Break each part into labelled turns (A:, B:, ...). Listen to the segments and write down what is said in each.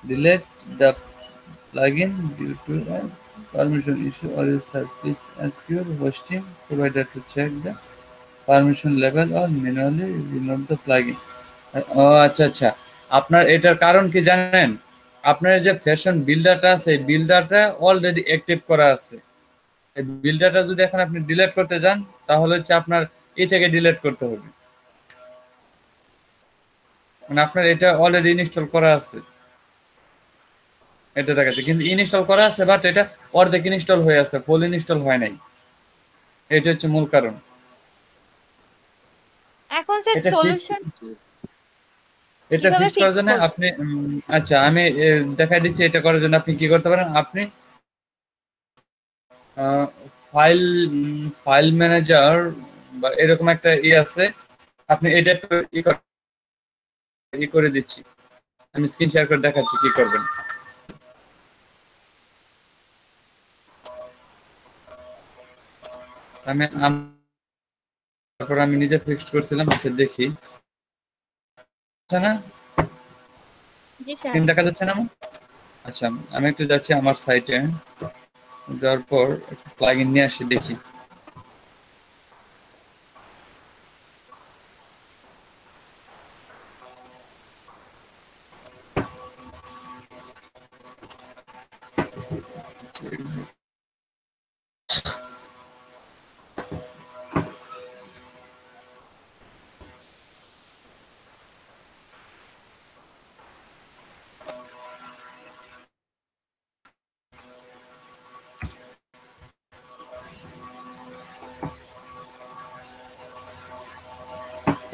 A: delete the plugin due to a permission issue or your service ask your hosting provider to check the permission level or manually reload the plugin. ও আচ্ছা আচ্ছা, আপনার এটার কারণ কি জানেন? আপনার যে ফ্যাশন বিল্ডারটা আছে এই বিল্ডারটা অলরেডি অ্যাক্টিভ করা আছে। এই বিল্ডারটা যদি এখন আপনি ডিলিট করতে যান তাহলে হচ্ছে আপনার থেকে ডিলিট করতে হবে। মানে আপনার এটা অলরেডি ইনস্টল করা আছে, এটা দেখাচ্ছে কিন্তু ইনস্টল করা আছে বাট এটা অর্ধেক ইনস্টল হয়ে আছে, ফুল ইনস্টল হয় নাই। এটা হচ্ছে মূল কারণ।
B: এখন স্যার
A: এটা ফিক্স,
B: সলিউশন
A: এটা
B: কিভাবে
A: ফিক্স করার
B: ফিক্স
A: জন্য
B: করব?
A: আপনি আচ্ছা আমি দেখাই দিচ্ছি এটা করার জন্য আপনি কি করতে পারেন। আপনি ফাইল ফাইল ম্যানেজার বা এরকম একটা আছে, আপনি এটা একটু করে দিচ্ছি, আমি স্ক্রিন শেয়ার করে দেখাচ্ছি কি করবেন। তারপর আমি নিজে ফিক্সড করছিলাম, আচ্ছা দেখি। আচ্ছা না,
B: জি স্যার।
A: স্ক্রিন দেখা যাচ্ছে না আমার? আচ্ছা আমি একটু যাচ্ছি আমার সাইটে, যাওয়ার পর প্লাগইন নিয়ে আসি দেখি।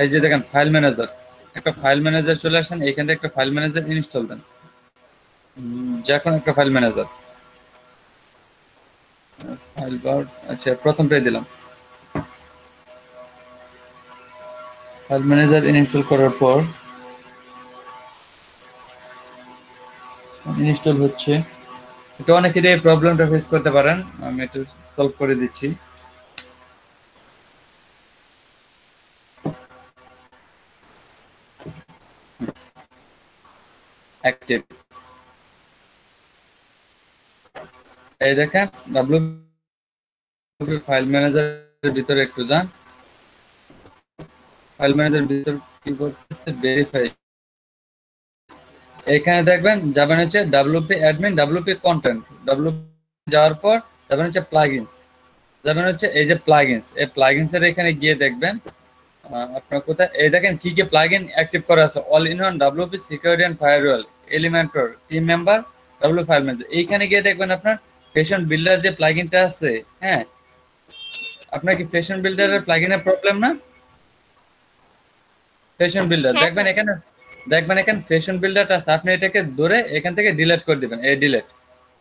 A: এই যে দেখেন ফাইল ম্যানেজার, একটা ফাইল ম্যানেজার চলে আসেন, এখান থেকে একটা ফাইল ম্যানেজার ইনস্টল দেন, যে কোনো একটা ফাইল ম্যানেজার। ফাইল বার, আচ্ছা প্রথমটাই দিলাম। ফাইল ম্যানেজার ইনস্টল করার পর ইনস্টল হচ্ছে। এটা অনেকেরই এই প্রবলেমটা ফেস করতে পারেন, আমি একটু সলভ করে দিচ্ছি। অ্যাক্টিভ, এই দেখেন ডাব্লিউ ফাইল ম্যানেজারের ভিতরে একটু যান। ফাইল ম্যানেজারের ভিতর কি করতেছে ভেরিফাই, এখানে দেখবেন যাবেন হচ্ছে WP admin, WP content, WP যাওয়ার পর যাবেন হচ্ছে প্লাগইনস, যাবেন হচ্ছে এই যে প্লাগইনস, এই প্লাগইনস এর এখানে গিয়ে দেখবেন আপনার কোথায় এই দেখেন কি কি প্লাগইন অ্যাক্টিভ করা আছে। All in one WP security and firewall, Elementor, team member, W file manager. এইখানে গিয়ে দেখবেন আপনার ফ্যাশন বিল্ডার যে প্লাগইনটা আছে, হ্যাঁ আপনার কি ফ্যাশন বিল্ডারের প্লাগইনের প্রবলেম না? ফ্যাশন বিল্ডার
B: হ্যাঁ
A: দেখবেন
B: স্যার।
A: এখানে, দেখবেন এখানে ফ্যাশন বিল্ডারটা আছে, আপনি এটাকে ধরে এখান থেকে ডিলিট করে দিবেন, এই ডিলিট,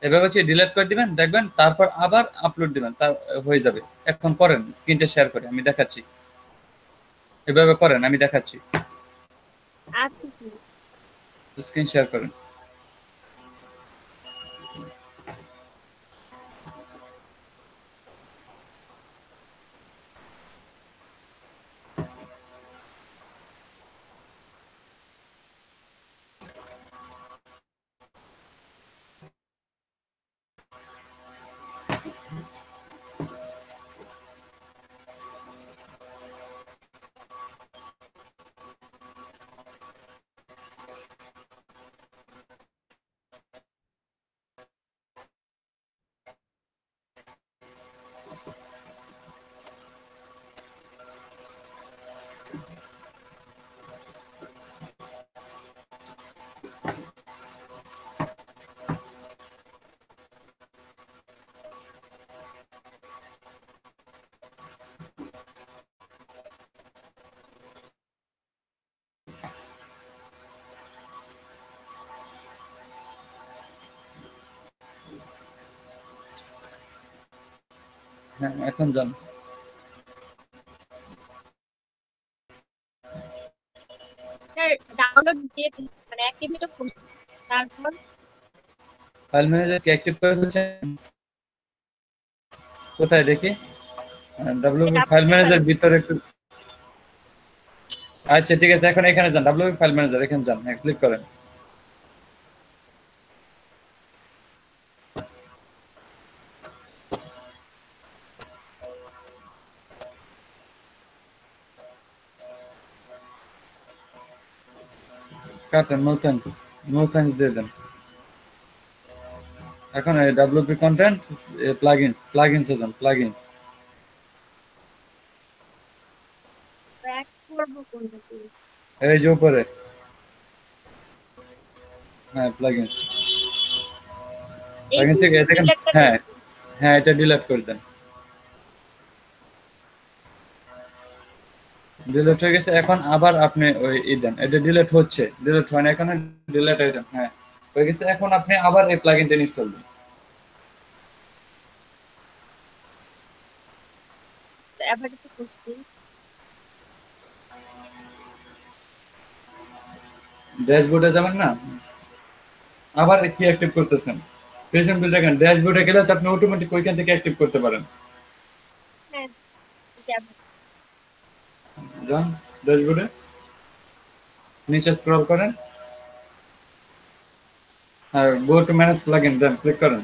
A: এভাবে হচ্ছে ডিলিট করে দিবেন, দেখবেন তারপর আবার আপলোড দিবেন, তার হয়ে যাবে। এখন করেন, স্ক্রিনটা শেয়ার করে আমি দেখাচ্ছি, এভাবে করেন আমি দেখাচ্ছি,
B: আচ্ছা স্যার।
A: স্ক্রিন শেয়ার করেন। হ্যাঁ এখন যান।
B: স্যার ডাউনলোড দিয়ে মানে অ্যাক্টিভেট করছি, তারপর
A: ফাইল ম্যানেজার কি অ্যাক্টিভ করে ফেলছেন? কোথায় দেখি? WP file
B: WP file.
A: Manager ভিতরে একটু, আচ্ছা ঠিক আছে এখন এখানে যান, ডাব্লিউপি ফাইল ম্যানেজার এখানে যান, হ্যাঁ ক্লিক করেন। কাটেন, নো থ্যাঙ্কস দিয়ে দেন। এখন এই ডাব্লিউপি কন্টেন্ট প্লাগইনসে যান, প্লাগইনস।
B: ব্যাক করবো কোনটাতে?
A: এই যে উপরে, হ্যাঁ প্লাগইনস।
B: এই
A: প্লাগইনস থেকে এই দেখেন,
B: ডিলেটটা
A: হ্যাঁ
B: দেবো।
A: হ্যাঁ এটা ডিলিট করে দেন। ডিলিট হয়ে গেছে, এখন আবার আপনি ওই দেন, এটা ডিলিট হচ্ছে, ডিলিট হয় না এখানে, ডিলিট আইটেম, হ্যাঁ হয়ে গেছে। এখন আপনি আবার এই প্লাগইনটা ইনস্টল দিন।
B: এবার একটু খুঁজছি।
A: ড্যাশবোর্ডে যাবেন না, আবার কি অ্যাক্টিভ করতেছেন? পেশেন্ট দেখেন ড্যাশবোর্ডে গেলে তো আপনি অটোমেটিক ওইখান থেকে অ্যাক্টিভ করতে পারেন।
B: হ্যাঁ, যাবো।
A: যান ড্যাশবোর্ডে, নিচে স্ক্রল করেন, আর গো টু ম্যানেজ প্লাগইন দেন, ক্লিক করেন।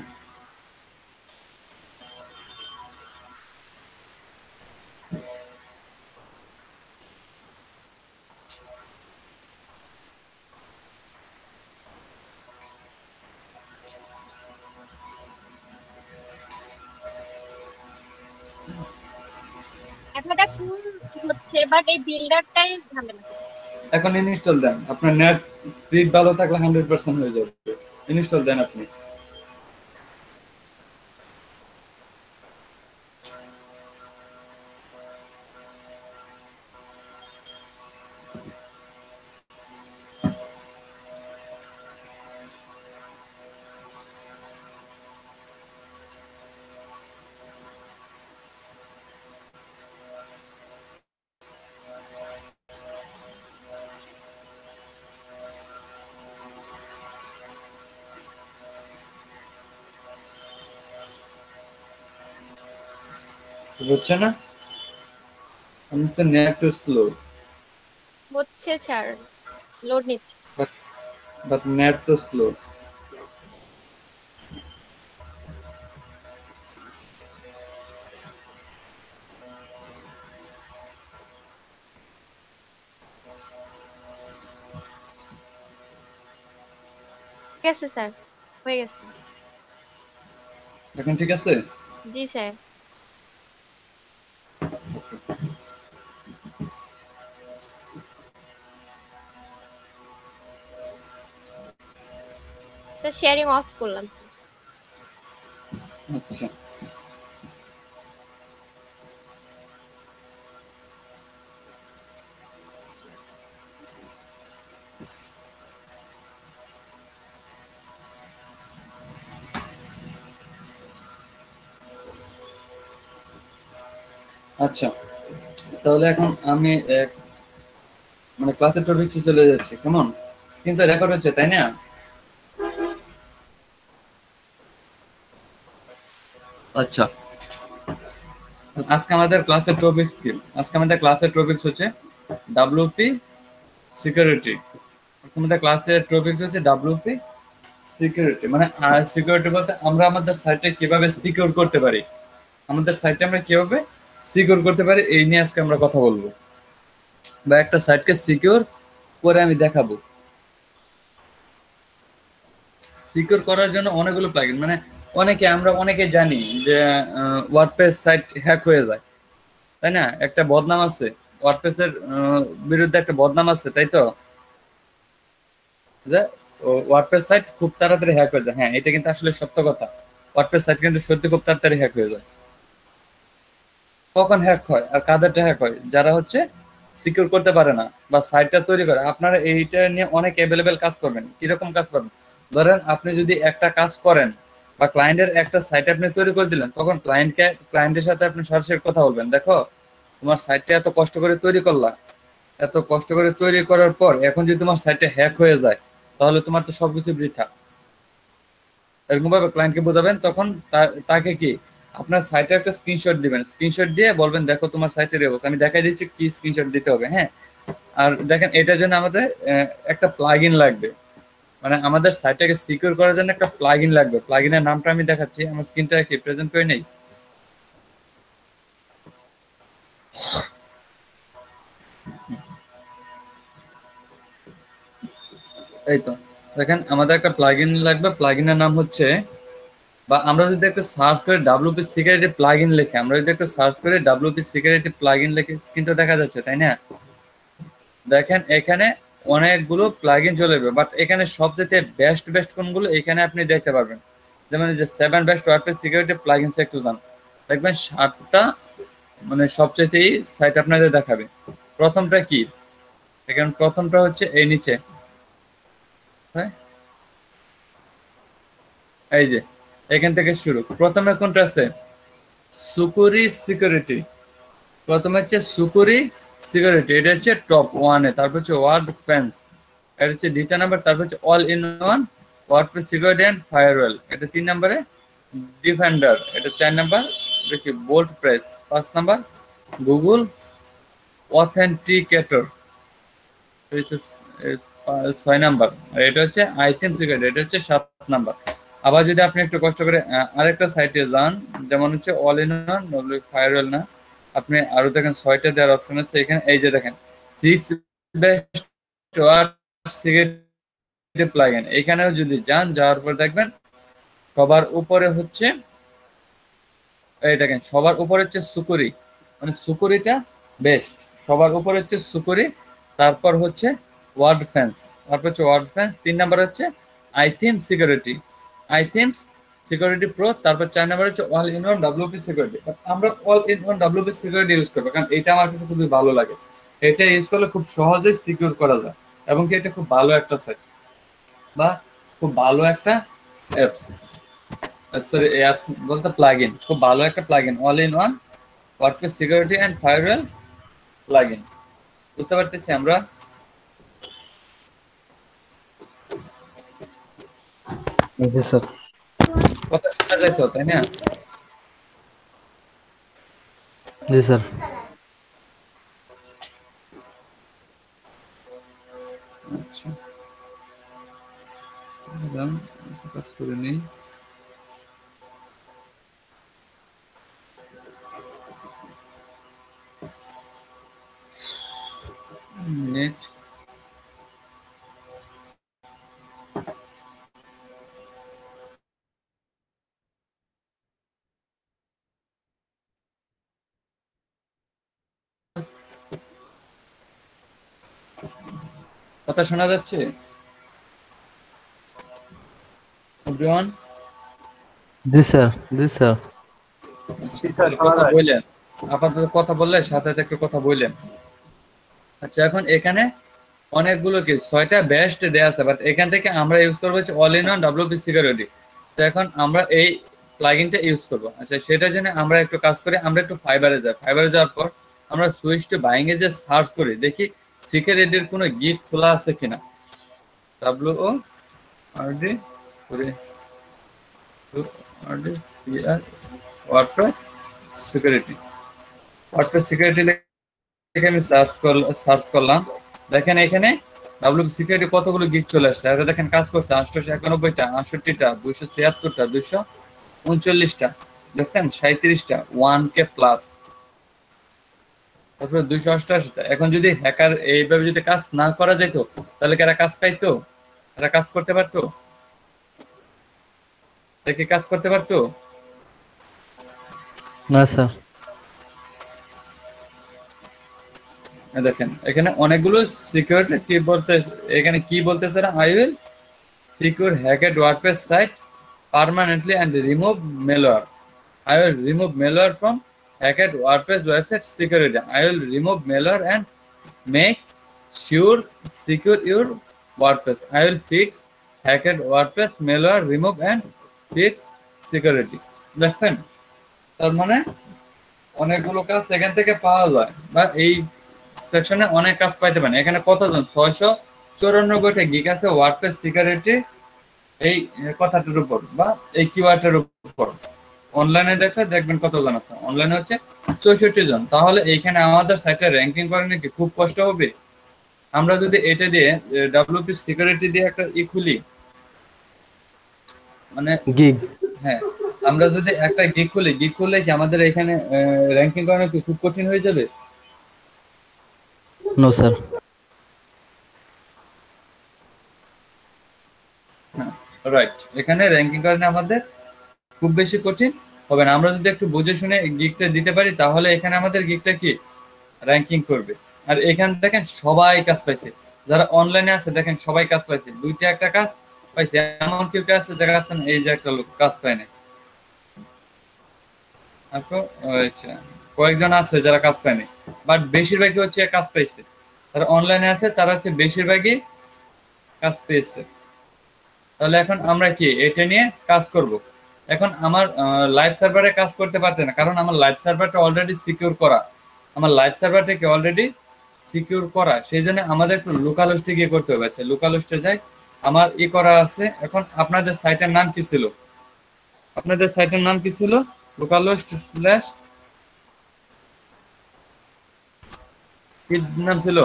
B: এখন এটা ফুল হচ্ছে, বাট এই বিল্ডারটাই ঝামেলা করছে।
A: এখন ইনস্টল দেন, আপনার নেট স্পিড ভালো থাকলে 100% হয়ে যাবে। ইনস্টল দেন আপনি। হচ্ছে না, আমি তো নেট স্লো,
B: হচ্ছে ছাড়, লোড নিচ্ছে।
A: বাট বাট নেট তো স্লো।
B: ঠিক আছে স্যার, হয়ে গেছে।
A: এখন ঠিক আছে?
B: জি স্যার। স্যার শেয়ারিং অফ করলাম স্যার।
A: আচ্ছা আচ্ছা, তাহলে এখন আমি মানে ক্লাসের টপিকসে চলে যাচ্ছি, কেমন? স্ক্রিন তো রেকর্ড হচ্ছে তাই না? আচ্ছা, আজকে আমাদের ক্লাসের টপিকস কি? আজকে আমাদের ক্লাসের টপিকস হচ্ছে ডাব্লিউপি সিকিউরিটি। আমাদের ক্লাসের টপিকস হচ্ছে ডাব্লিউপি সিকিউরিটি, মানে সিকিউরিটি বলতে আমরা আমাদের সাইটে কিভাবে সিকিউর করতে পারি, আমাদের সাইটে আমরা কিভাবে সিকিউর করতে পারি এই নিয়ে আজকে আমরা কথা বলবো, বা একটা সাইটকে সিকিউর করে আমি দেখাবো। সিকিউর করার জন্য অনেকগুলো প্লাগইন, মানে আমরা অনেকে জানি যে ওয়ার্ডপ্রেস সাইট হ্যাক হয়ে যায়, তাই না? একটা বদনাম আছে ওয়ার্ডপ্রেসের বিরুদ্ধে, একটা বদনাম আছে, তাই তো? যে ওয়ার্ডপ্রেস সাইট খুব তাড়াতাড়ি হ্যাক হয়ে যায়, হ্যাঁ এটা কিন্তু আসলে সত্য কথা। ওয়ার্ডপ্রেস সাইট কিন্তু সত্যি খুব তাড়াতাড়ি হ্যাক হয়ে যায়। কখন হ্যাক হয় আর কাদেরটা হ্যাক হয়? যারা হচ্ছে সিকিউর করতে পারে না বা সাইটটা তৈরি করে। আপনারা এইটা নিয়ে অনেক অ্যাভেলেবেল কাজ করবেন। কিরকম কাজ করবেন? ধরেন আপনি যদি একটা কাজ করেন বা ক্লায়েন্টের একটা সাইট আপনি তৈরি করে দিলেন, তখন ক্লায়েন্টের সাথে আপনি সরাসরি কথা বলবেন, দেখো তোমার সাইটটা এত কষ্ট করে তৈরি করলা, এত কষ্ট করে তৈরি করার পর এখন যদি তোমার সাইটটা হ্যাক হয়ে যায়, তাহলে তোমার তো সবকিছু বৃথা। এরকম ভাবে ক্লায়েন্টকে বোঝাবেন, তখন তাকে কি আপনার সাইটের একটা স্ক্রিনশট দিবেন, স্ক্রিনশট দিয়ে বলবেন দেখো তোমার সাইটের এই অবস্থা, আমি দেখাই দিচ্ছি কি স্ক্রিনশট দিতে হবে, হ্যাঁ। আর দেখেন এটার জন্য আমাদের একটা প্লাগইন লাগবে, মানে আমাদের সাইটটাকে সিকিউর করার জন্য একটা প্লাগইন লাগবে। প্লাগইনের নামটা আমি দেখাচ্ছি, আমার স্ক্রিনটা কি প্রেজেন্ট করে নেই। এই তো দেখেন আমাদের একটা প্লাগইন লাগবে, প্লাগইনের নাম হচ্ছে, বা আমরা যদি একটু সার্চ করে ডাব্লিউপি সিকিউরিটি প্লাগইন লিখে, আমরা যদি একটু সার্চ করে ডাব্লিউপি সিকিউরিটি প্লাগইন লিখে কিন্তু দেখা যাচ্ছে, তাই না? দেখেন এখানে অনেকগুলো প্লাগইন চলে যাবে, বাট এখানে সবচেয়ে বেস্ট বেস্ট কোনগুলো এখানে আপনি দেখতে পারবেন। যেমন এই যে 7 বেস্ট ওয়ার্ডপ্রেস সিকিউরিটি প্লাগইনস একটু যান, দেখবেন 7টা মানে সবচেয়ে সাইট আপনাদের দেখাবে। প্রথমটা কি? এখানে প্রথমটা হচ্ছে এই নিচে, হ্যাঁ এই যে এখান থেকে শুরু। প্রথমে কোনটা আছে? সুকুরি সিকিউরিটি। প্রথমে হচ্ছে সুকুরি সিকিউরিটি, এটা হচ্ছে টপ ওয়ানে। তারপর হচ্ছে ওয়ার্ড ফেন্স, এটা হচ্ছে দ্বিতীয় নাম্বার। তারপর হচ্ছে all in one WordPress security and firewall, এটা 3 নম্বরে। ডিফেন্ডার, এটা 4 নাম্বার। এটা কি bolt press 5 number. Google authenticator 6 number. আর এটা হচ্ছে আইটেম সিকিউরিটি, এটা হচ্ছে 7 নাম্বার। আবার যদি আপনি একটু কষ্ট করে আরেকটা সাইটে যান, যেমন হচ্ছে অল ইন ওয়ান ফায়ারওয়েল না, আপনি আরো দেখেন 6টা দেওয়ার অপশন আছে এখানে। এই যে দেখেন 6 বেস্ট সিকিউরিটি প্লাগইন, এখানেও যদি যান, যাওয়ার পর দেখবেন সবার উপরে হচ্ছে, এই দেখেন সবার উপরে হচ্ছে সুকুরি, মানে সুকুরিটা বেস্ট। সবার উপরে হচ্ছে সুকুরি, তারপর হচ্ছে ওয়ার্ড ফেন্স, তারপর হচ্ছে ওয়ার্ড ফেন্স 3 নাম্বার হচ্ছে iThemes security, iThemes security pro, তারপর 4 নাম্বার হচ্ছে all in one WP security. আমরা all in one WP security use করবো, কারণ এটা আমার কাছে খুবই ভালো লাগে। এটা ইউজ করলে খুব সহজেই সিকিউর করা যায়, এবং কি এটা খুব ভালো একটা সেট বা খুব ভালো একটা অ্যাপস। সরি অ্যাপস বলতে প্লাগইন, খুব ভালো একটা plugin, all in one WordPress security and farewell plugin. বুঝতে পারতেছি আমরা?
C: জি স্যার।
A: কথা শোনা যায় তো, তাই না?
C: জি স্যার।
A: আচ্ছা কাজ করে নিই। নেট কথা শোনা যাচ্ছে এভরিওয়ান?
C: জি স্যার। জি স্যার।
A: কথা বললেন, আপাতত কথা বললে সাথে সাথে একটু কথা বললেন। আচ্ছা এখন এখানে অনেকগুলো কি 6টা বেস্ট দেয়া আছে, বাট এখান থেকে আমরা ইউজ করবো হচ্ছে all in one WP security. তো এখন আমরা এই প্লাগইনটা ইউজ করবো। আচ্ছা সেটার জন্য আমরা একটু কাজ করি, আমরা একটু ফাইবারে যাই। ফাইবারে যাওয়ার পর আমরা সুইচ টু বাইং এ যে সার্চ করি, দেখি সিকিউরিটির কোনো গিট খোলা আছে কিনা। ডাব্লিউ ও আর ডি সরি আর ডি আর ওয়ার্ডপ্রেস সিকিউরিটি, ওয়ার্ডপ্রেস সিকিউরিটি লিখে আমি সার্চ করলাম। দেখেন এখানে ডাব্লিউ সিকিউরিটি কতগুলো গিগ চলে আসছে। এটা দেখেন কাজ করছে 891টা, 68টা, 276টা, 239টা, দেখছেন 37টা, 1K প্লাস, তারপরে 288টা। এখন যদি হ্যাকার এইভাবে যদি কাজ না করা যেত, তাহলে কি এরা কাজ পাইতো? এরা কাজ করতে পারতো? এরা কি কাজ করতে পারতো?
C: না স্যার।
A: দেখেন এখানে অনেকগুলো সিকিউরিটি কি বলতে, এখানে কি বলতেছে না, I will secure hacked WordPress site permanently and remove malware. I will remove malware from hacked WordPress website security. I will remove malware and make sure secure your WordPress. I will fix hacked WordPress malware, remove and fix security. দেখছেন? তার মানে অনেকগুলো কাজ এখান থেকে পাওয়া যায়, বা এই সেকশনে অনেক কাজ পাইতে পারেন। এখানে কতজন 694টা গিগ আছে ওয়ার্ডপ্রেস সিকিউরিটি এই কথাটার উপর বা এই কিওয়ার্ডের উপর। অনলাইনে দেখলে দেখবেন কতজন আছে, অনলাইনে হচ্ছে 64 জন। তাহলে এইখানে আমাদের সাইটে র্যাঙ্কিং করা নাকি খুব কষ্ট হবে। আমরা যদি এটা দিয়ে ডাব্লিউপি সিকিউরিটি দিয়ে একটা খুলি, মানে
C: গিগ।
A: হ্যাঁ আমরা যদি একটা গিগ খুলে কি আমাদের এখানে র্যাঙ্কিং করা নাকি খুব কঠিন হয়ে যাবে?
C: No sir.
A: হ্যাঁ, রাইট। এখানে র্যাঙ্কিং করাটা আমাদের খুব বেশি কঠিন হবে না। আমরা যদি একটু বুঝে শুনে গিগটা দিতে পারি তাহলে এখানে আমাদের গিগটা কি র্যাঙ্কিং করবে। আর এখানে দেখেন সবাই কাজ পাইছে, যারা অনলাইনে আছে দেখেন সবাই কাজ পাইছে, দুইটা একটা কাজ পাইছে, এমন কেউ কাজ আছে যারা কাজ পায় না, এই যে একটা লোক কাজ পায় না। তারপর আচ্ছা, কয়েকজন আছে যারা কাজ পায়নি, বাট বেশিরভাগই হচ্ছে কাজ পাইছে। যারা অনলাইনে আছে তারা হচ্ছে বেশিরভাগই কাজ পেয়েছে। তাহলে এখন আমরা কি এটা নিয়ে কাজ করব। এখন আমার লাইভ সার্ভারে কাজ করতে পারতে না, কারণ আমার লাইভ সার্ভারটা অলরেডি সিকিউর করা। আমার লাইভ সার্ভারটাকে অলরেডি সিকিউর করা, সেই জন্য আমাদের একটু লোকাল হোস্টে গিয়ে করতে হবে। আচ্ছা, লোকাল হোস্টে যাই, আমার করা আছে। এখন আপনাদের সাইটের নাম কি ছিল? আপনাদের সাইটের নাম কি ছিল? লোকাল হোস্ট স্ল্যাশ কি নাম ছিল?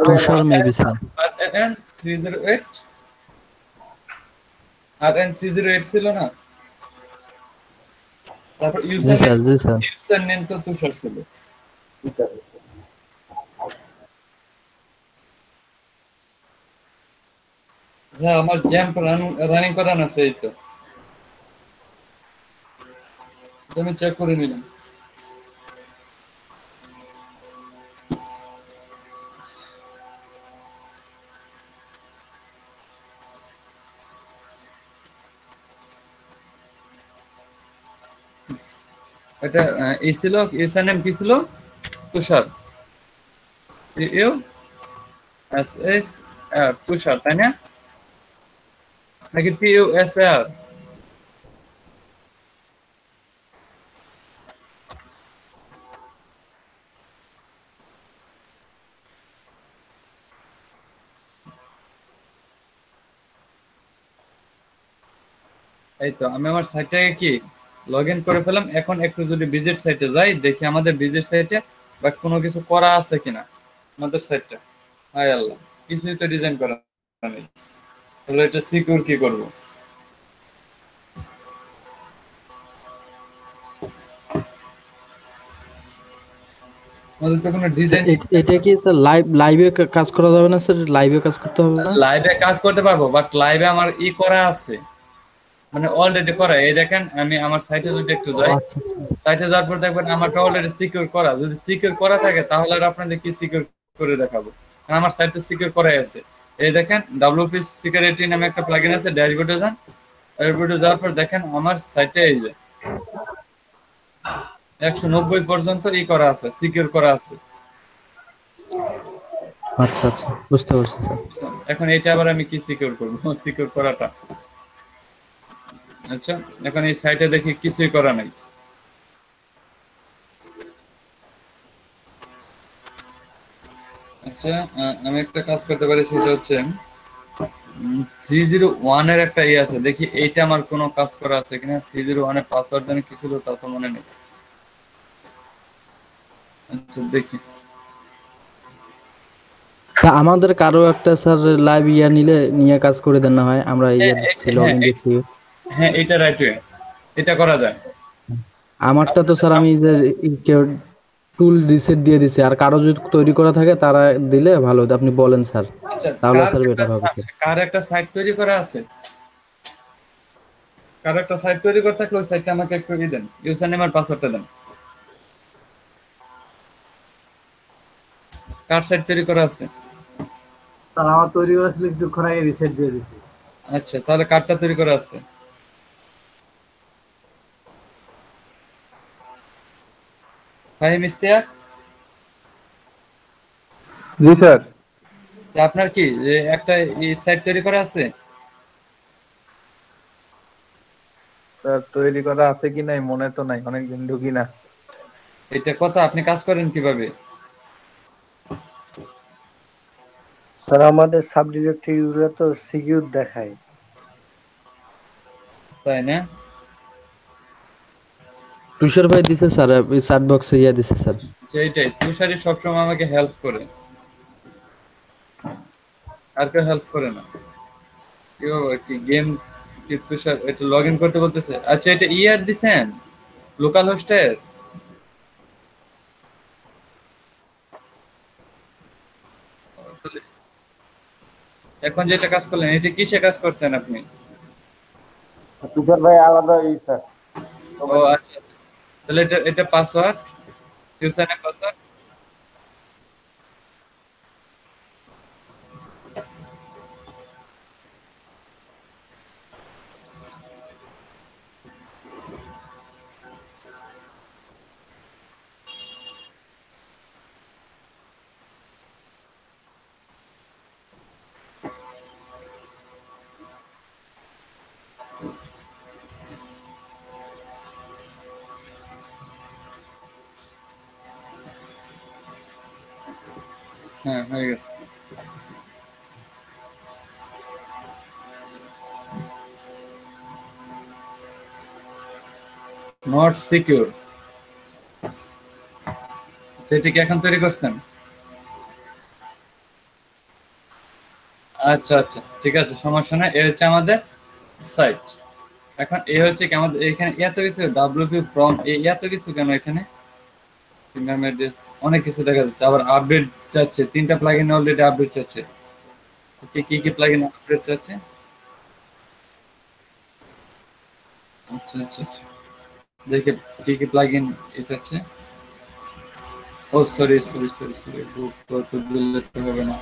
C: তুষার মেবি স্যার।
A: RN 308, RN 308 ছিল না? তারপর
C: জি স্যার, জি স্যার।
A: ইউজার নেম তো তুষার ছিল। হ্যাঁ, আমার জ্যাম্প রানিং করানো আছে, এই তো আমি চেক করে নিলাম। এটা এই ছিল, ইউজার নেম কি ছিল? তুষার, TUSHR, তুষার, তাই না? নাকি TUSR? এই তো আমি আমার সাইটটাকে কি লগ ইন করে ফেলাম। এখন একটু যদি ভিজিট সাইটে যাই, দেখি আমাদের ভিজিট সাইটে বা কোনো কিছু করা আছে কিনা আমাদের সাইটটা। হায় আল্লাহ, কিছুই তো ডিজাইন করা নেই। তাহলে এটা সিকিউর কি করব? আমাদের তো কোনো ডিজাইন।
C: এটা কি স্যার লাইভে কাজ করা যাবে না স্যার? লাইভে কাজ করতে হবে না?
A: লাইভে কাজ করতে পারবো, বাট লাইভে আমার করা আছে, মানে অলরেডি করা। এই দেখেন আমি আমার সাইটে যদি একটু যাই,
C: আচ্ছা আচ্ছা।
A: সাইটে যাওয়ার পর দেখবেন আমারটা অলরেডি সিকিউর করা। যদি সিকিউর করা থাকে তাহলে আর আপনাদের কি সিকিউর করে দেখাবো, কারণ আমার সাইট তো সিকিউর করাই আছে। এই দেখেন WP সিকিউরিটি নামে একটা প্লাগইন আছে, ড্যাশবোর্ডে যান। ড্যাশবোর্ডে যাওয়ার পর দেখেন আমার সাইটে এই যে 190 পর্যন্ত করা আছে, সিকিউর করা আছে।
C: আচ্ছা আচ্ছা, বুঝতে পারছি স্যার।
A: এখন এটা আবার আমি কি সিকিউর করবো? সিকিউর করাটা, আচ্ছা এখন এই সাইটে দেখি কিছুই করা নাই। আচ্ছা, আমি একটা কাজ করতে পারি, সেটা হচ্ছে 301 এর একটা আছে, দেখি এইটা আমার কোনো কাজ করা আছে কিনা। 301 এর পাসওয়ার্ড জানি কি ছিল তা তো মনে নেই। আচ্ছা দেখি।
C: স্যার আমাদের কারো একটা স্যার লাইভ নিয়ে কাজ করে দেন না হয়, আমরা
A: হ্যাঁ
C: দিচ্ছি, লগ ইন দিচ্ছি।
A: হ্যাঁ, এটা রাইট ওয়ে, এটা করা যায়।
C: আমারটা তো স্যার আমি যে টুল রিসেট দিয়ে দিছি, আর কারো যদি তৈরি করা থাকে তারা দিলে ভালো হতো, আপনি বলেন স্যার,
A: আচ্ছা,
C: তাহলে স্যার বেটার হবে স্যার।
A: কার একটা সাইট তৈরি করা আছে, কার একটা সাইট তৈরি করে থাকলে ওই সাইটটা আমাকে একটু দেন, ইউজার নেম আর পাসওয়ার্ডটা দেন। কার সাইট তৈরি করা আছে?
D: স্যার আমার তৈরি করা ছিল, কিছুক্ষণ আগে রিসেট দিয়ে দিচ্ছি।
A: আচ্ছা, তাহলে কারটা তৈরি করা আছে? ফাহিম ইস্তিয়াক।
E: জি স্যার।
A: আপনার কি যে একটা সাইট তৈরি করা আছে?
E: স্যার তৈরি করা আছে কি নাই মনে তো নাই, অনেকদিন ঢুকি না।
A: এটা কথা, আপনি কাজ করেন কিভাবে?
D: স্যার আমাদের সাব ডিরেক্টরি গুলো তো সিকিউর দেখায়।
A: তাই না?
C: তুষার ভাই দিছে স্যার, চ্যাট বক্সে দিছে স্যার।
A: সেইটাই, তুষারি সবসময় আমাকে হেল্প করে, আর কেউ হেল্প করে না। কেউ কি গেম কি তুষার এটা লগ ইন করতে বলতেছে? আচ্ছা, এটা ইয়ার দিছেন লোকাল হোস্টের? এখন যেটা কাজ করলেন এটা কিসে কাজ করছেন আপনি?
F: তুষার ভাই আলাদা স্যার।
A: ও আচ্ছা আচ্ছা, তাহলে এটা এটা পাসওয়ার্ড, ইউজার পাসওয়ার্ড। হ্যাঁ হয়ে গেছে। নট সিকিউর, সেটা কি এখন তৈরি করছেন? আচ্ছা আচ্ছা ঠিক আছে, সমস্যা নাই। এ হচ্ছে আমাদের সাইট। এখন এ হচ্ছে কি আমাদের এখানে এত কিছু ডাব্লিউপি ফ্রম এত কিছু কেন এখানে? ইন্টারমিডিয়েট অনেক কিছু দেখা যাচ্ছে, আবার আপডেট চাচ্ছে, 3টা প্লাগইন অলরেডি আপডেট চাচ্ছে। কি কি প্লাগইন আপডেট চাচ্ছে? আচ্ছা আচ্ছা আচ্ছা, দেখে কি কি প্লাগইন এ চাচ্ছে। ও সরি সরি সরি সরি, বুক করতে দিলে তো হবে না।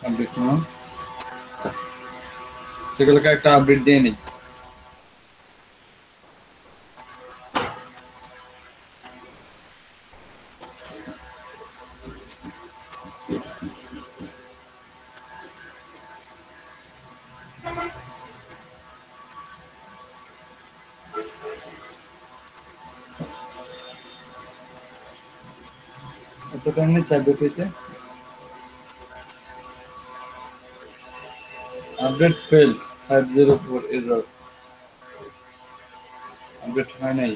A: আপডেট না, সেগুলোকে একটা আপডেট দিয়ে নিই। এত কারণে চাইবে পেতে আপডেট ফেল্ড 504 এরর, আপডেট হয় নাই।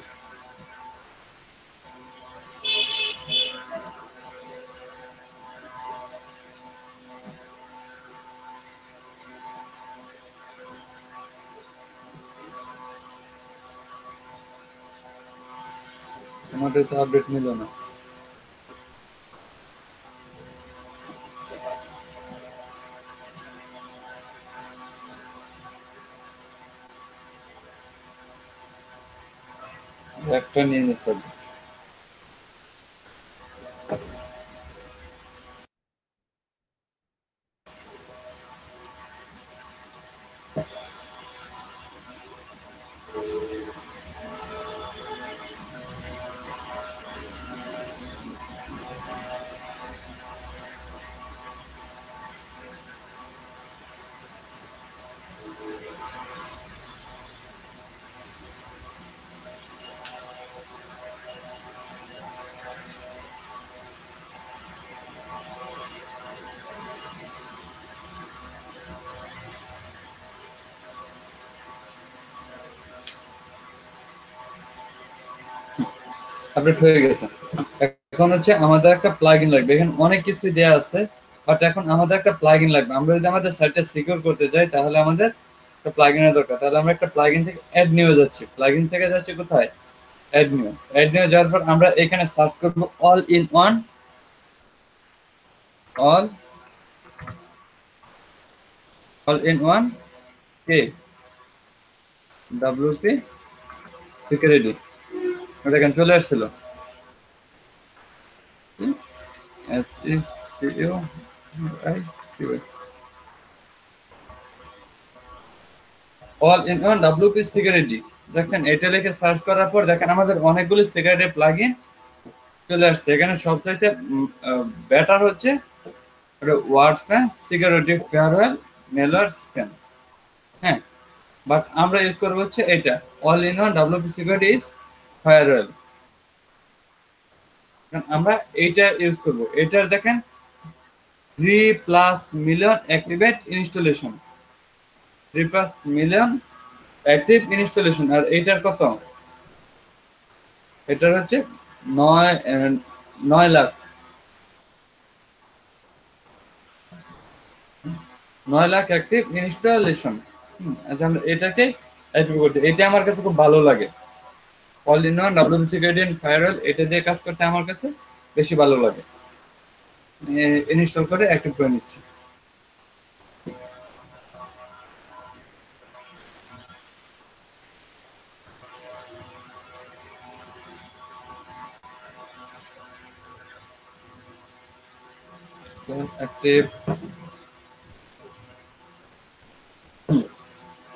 A: আমাদের তো আপডেট নিল না। একটা নিয়ে নিচ্ছে। আপডেট হয়ে গেছে। এখন হচ্ছে আমাদের একটা প্লাগইন লাগবে, এখানে অনেক কিছু দেয়া আছে, বাট এখন আমাদের একটা প্লাগইন লাগবে। আমরা যদি আমাদের সাইটটা সিকিউর করতে যাই তাহলে আমাদের একটা প্লাগইনের দরকার। তাহলে আমরা একটা প্লাগইন থেকে অ্যাড নিউ যাচ্ছি, প্লাগইন থেকে যাচ্ছি কোথায়? Add new. অ্যাড নিউ যাওয়ার পর আমরা এখানে সার্চ করব all in one, all all in one K WP security. এটা এখানে চলে আসছিল, SECU all in one WP security. দেখছেন, এটা লিখে সার্চ করার পর দেখেন আমাদের অনেকগুলো সিকিউরিটি প্লাগইন চলে আসছে। এখানে সবচাইতে বেটার হচ্ছে WordPress security firewall malware scan. হ্যাঁ, বাট আমরা ইউজ করবো হচ্ছে এটা all in one WP security is firewall. আমরা এইটা ইউজ করব। এটার দেখেন 3+ million activate installation, 3+ million active installation. আর এইটার কত? এটার হচ্ছে 9 লাখ, 9 লাখ অ্যাক্টিভ ইনস্টলেশন। আচ্ছা, আমরা এটাকে অ্যাক্টিভ করতে, এটা আমার কাছে খুব ভালো লাগে। All in one WP security and firewall, এটা দিয়ে কাজ করতে আমার কাছে বেশি ভালো লাগে। ইনস্টল করে অ্যাক্টিভ করে নিচ্ছি। অ্যাক্টিভ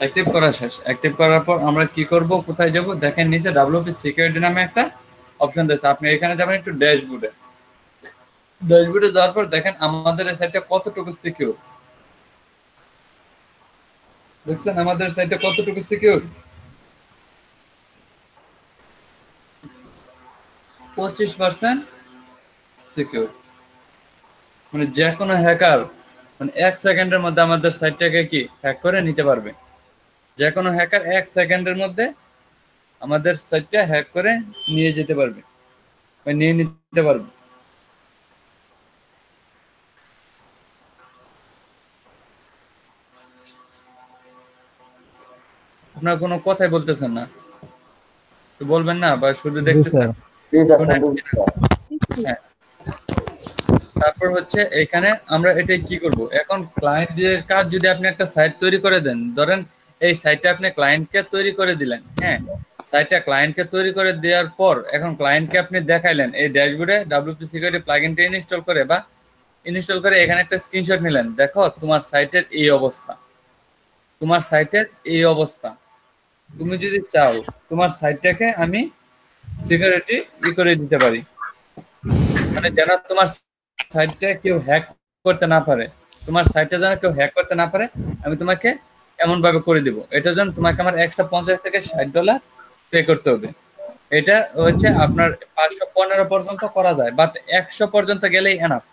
A: অ্যাক্টিভ করা শেষ। অ্যাক্টিভ করার পর আমরা কি করব, কোথায় যাব, দেখেন নিচে ডাব্লিউপি সিকিউরিটি নামে একটা অপশন দিয়েছে। আপনি এখানে যাবেন একটু ড্যাশবোর্ডে। ড্যাশবোর্ডে যাওয়ার পর দেখেন আমাদের এই সাইটটা কতটুকু সিকিউর। দেখছেন আমাদের সাইটটা কতটুকু সিকিউর? 25% সিকিউর। মানে যে কোনো হ্যাকার মানে 1 সেকেন্ডের মধ্যে আমাদের সাইটটাকে কি হ্যাক করে নিতে পারবে। যে কোনো হ্যাকার 1 সেকেন্ডের মধ্যে আমাদের সাইটটা হ্যাক করে নিয়ে যেতে পারবে বা নিয়ে নিতে পারবে। আপনার কোনো কথাই বলতেছেন না, তো বলবেন না বা শুধু
C: জি
A: দেখতেছেন?
C: স্যার।
F: জি স্যার,
A: শোনেন। হ্যাঁ, তারপর হচ্ছে এখানে আমরা এটাই কি করব, এখন ক্লায়েন্টের কাজ যদি আপনি একটা সাইট তৈরি করে দেন, ধরেন এই সাইটটা আপনি ক্লায়েন্টকে তৈরি করে দিলেন। হ্যাঁ, সাইটটা ক্লায়েন্টকে তৈরি করে দেওয়ার পর এখন ক্লায়েন্টকে আপনি দেখাইলেন এই ড্যাশবোর্ডে ডাব্লিউপি সিকিউরিটি প্লাগইনটা ইনস্টল করে বা ইনস্টল করে এখানে একটা স্ক্রিনশট নিলেন, দেখো তোমার সাইটের এই অবস্থা, তোমার সাইটের এই অবস্থা। তুমি যদি চাও তোমার সাইটটাকে আমি সিকিউরিটি করে দিতে পারি, মানে যেন তোমার সাইটটা কেউ হ্যাক করতে না পারে, তোমার সাইটটা যেন কেউ হ্যাক করতে না পারে, আমি তোমাকে এমন ভাবে করে দিব। এটার জন্য তোমাকে আমার এক্সট্রা $50 থেকে $60 পে করতে হবে। এটা হচ্ছে আপনার 515 পর্যন্ত করা যায়, বাট 100 পর্যন্ত গেলেই এনাফ।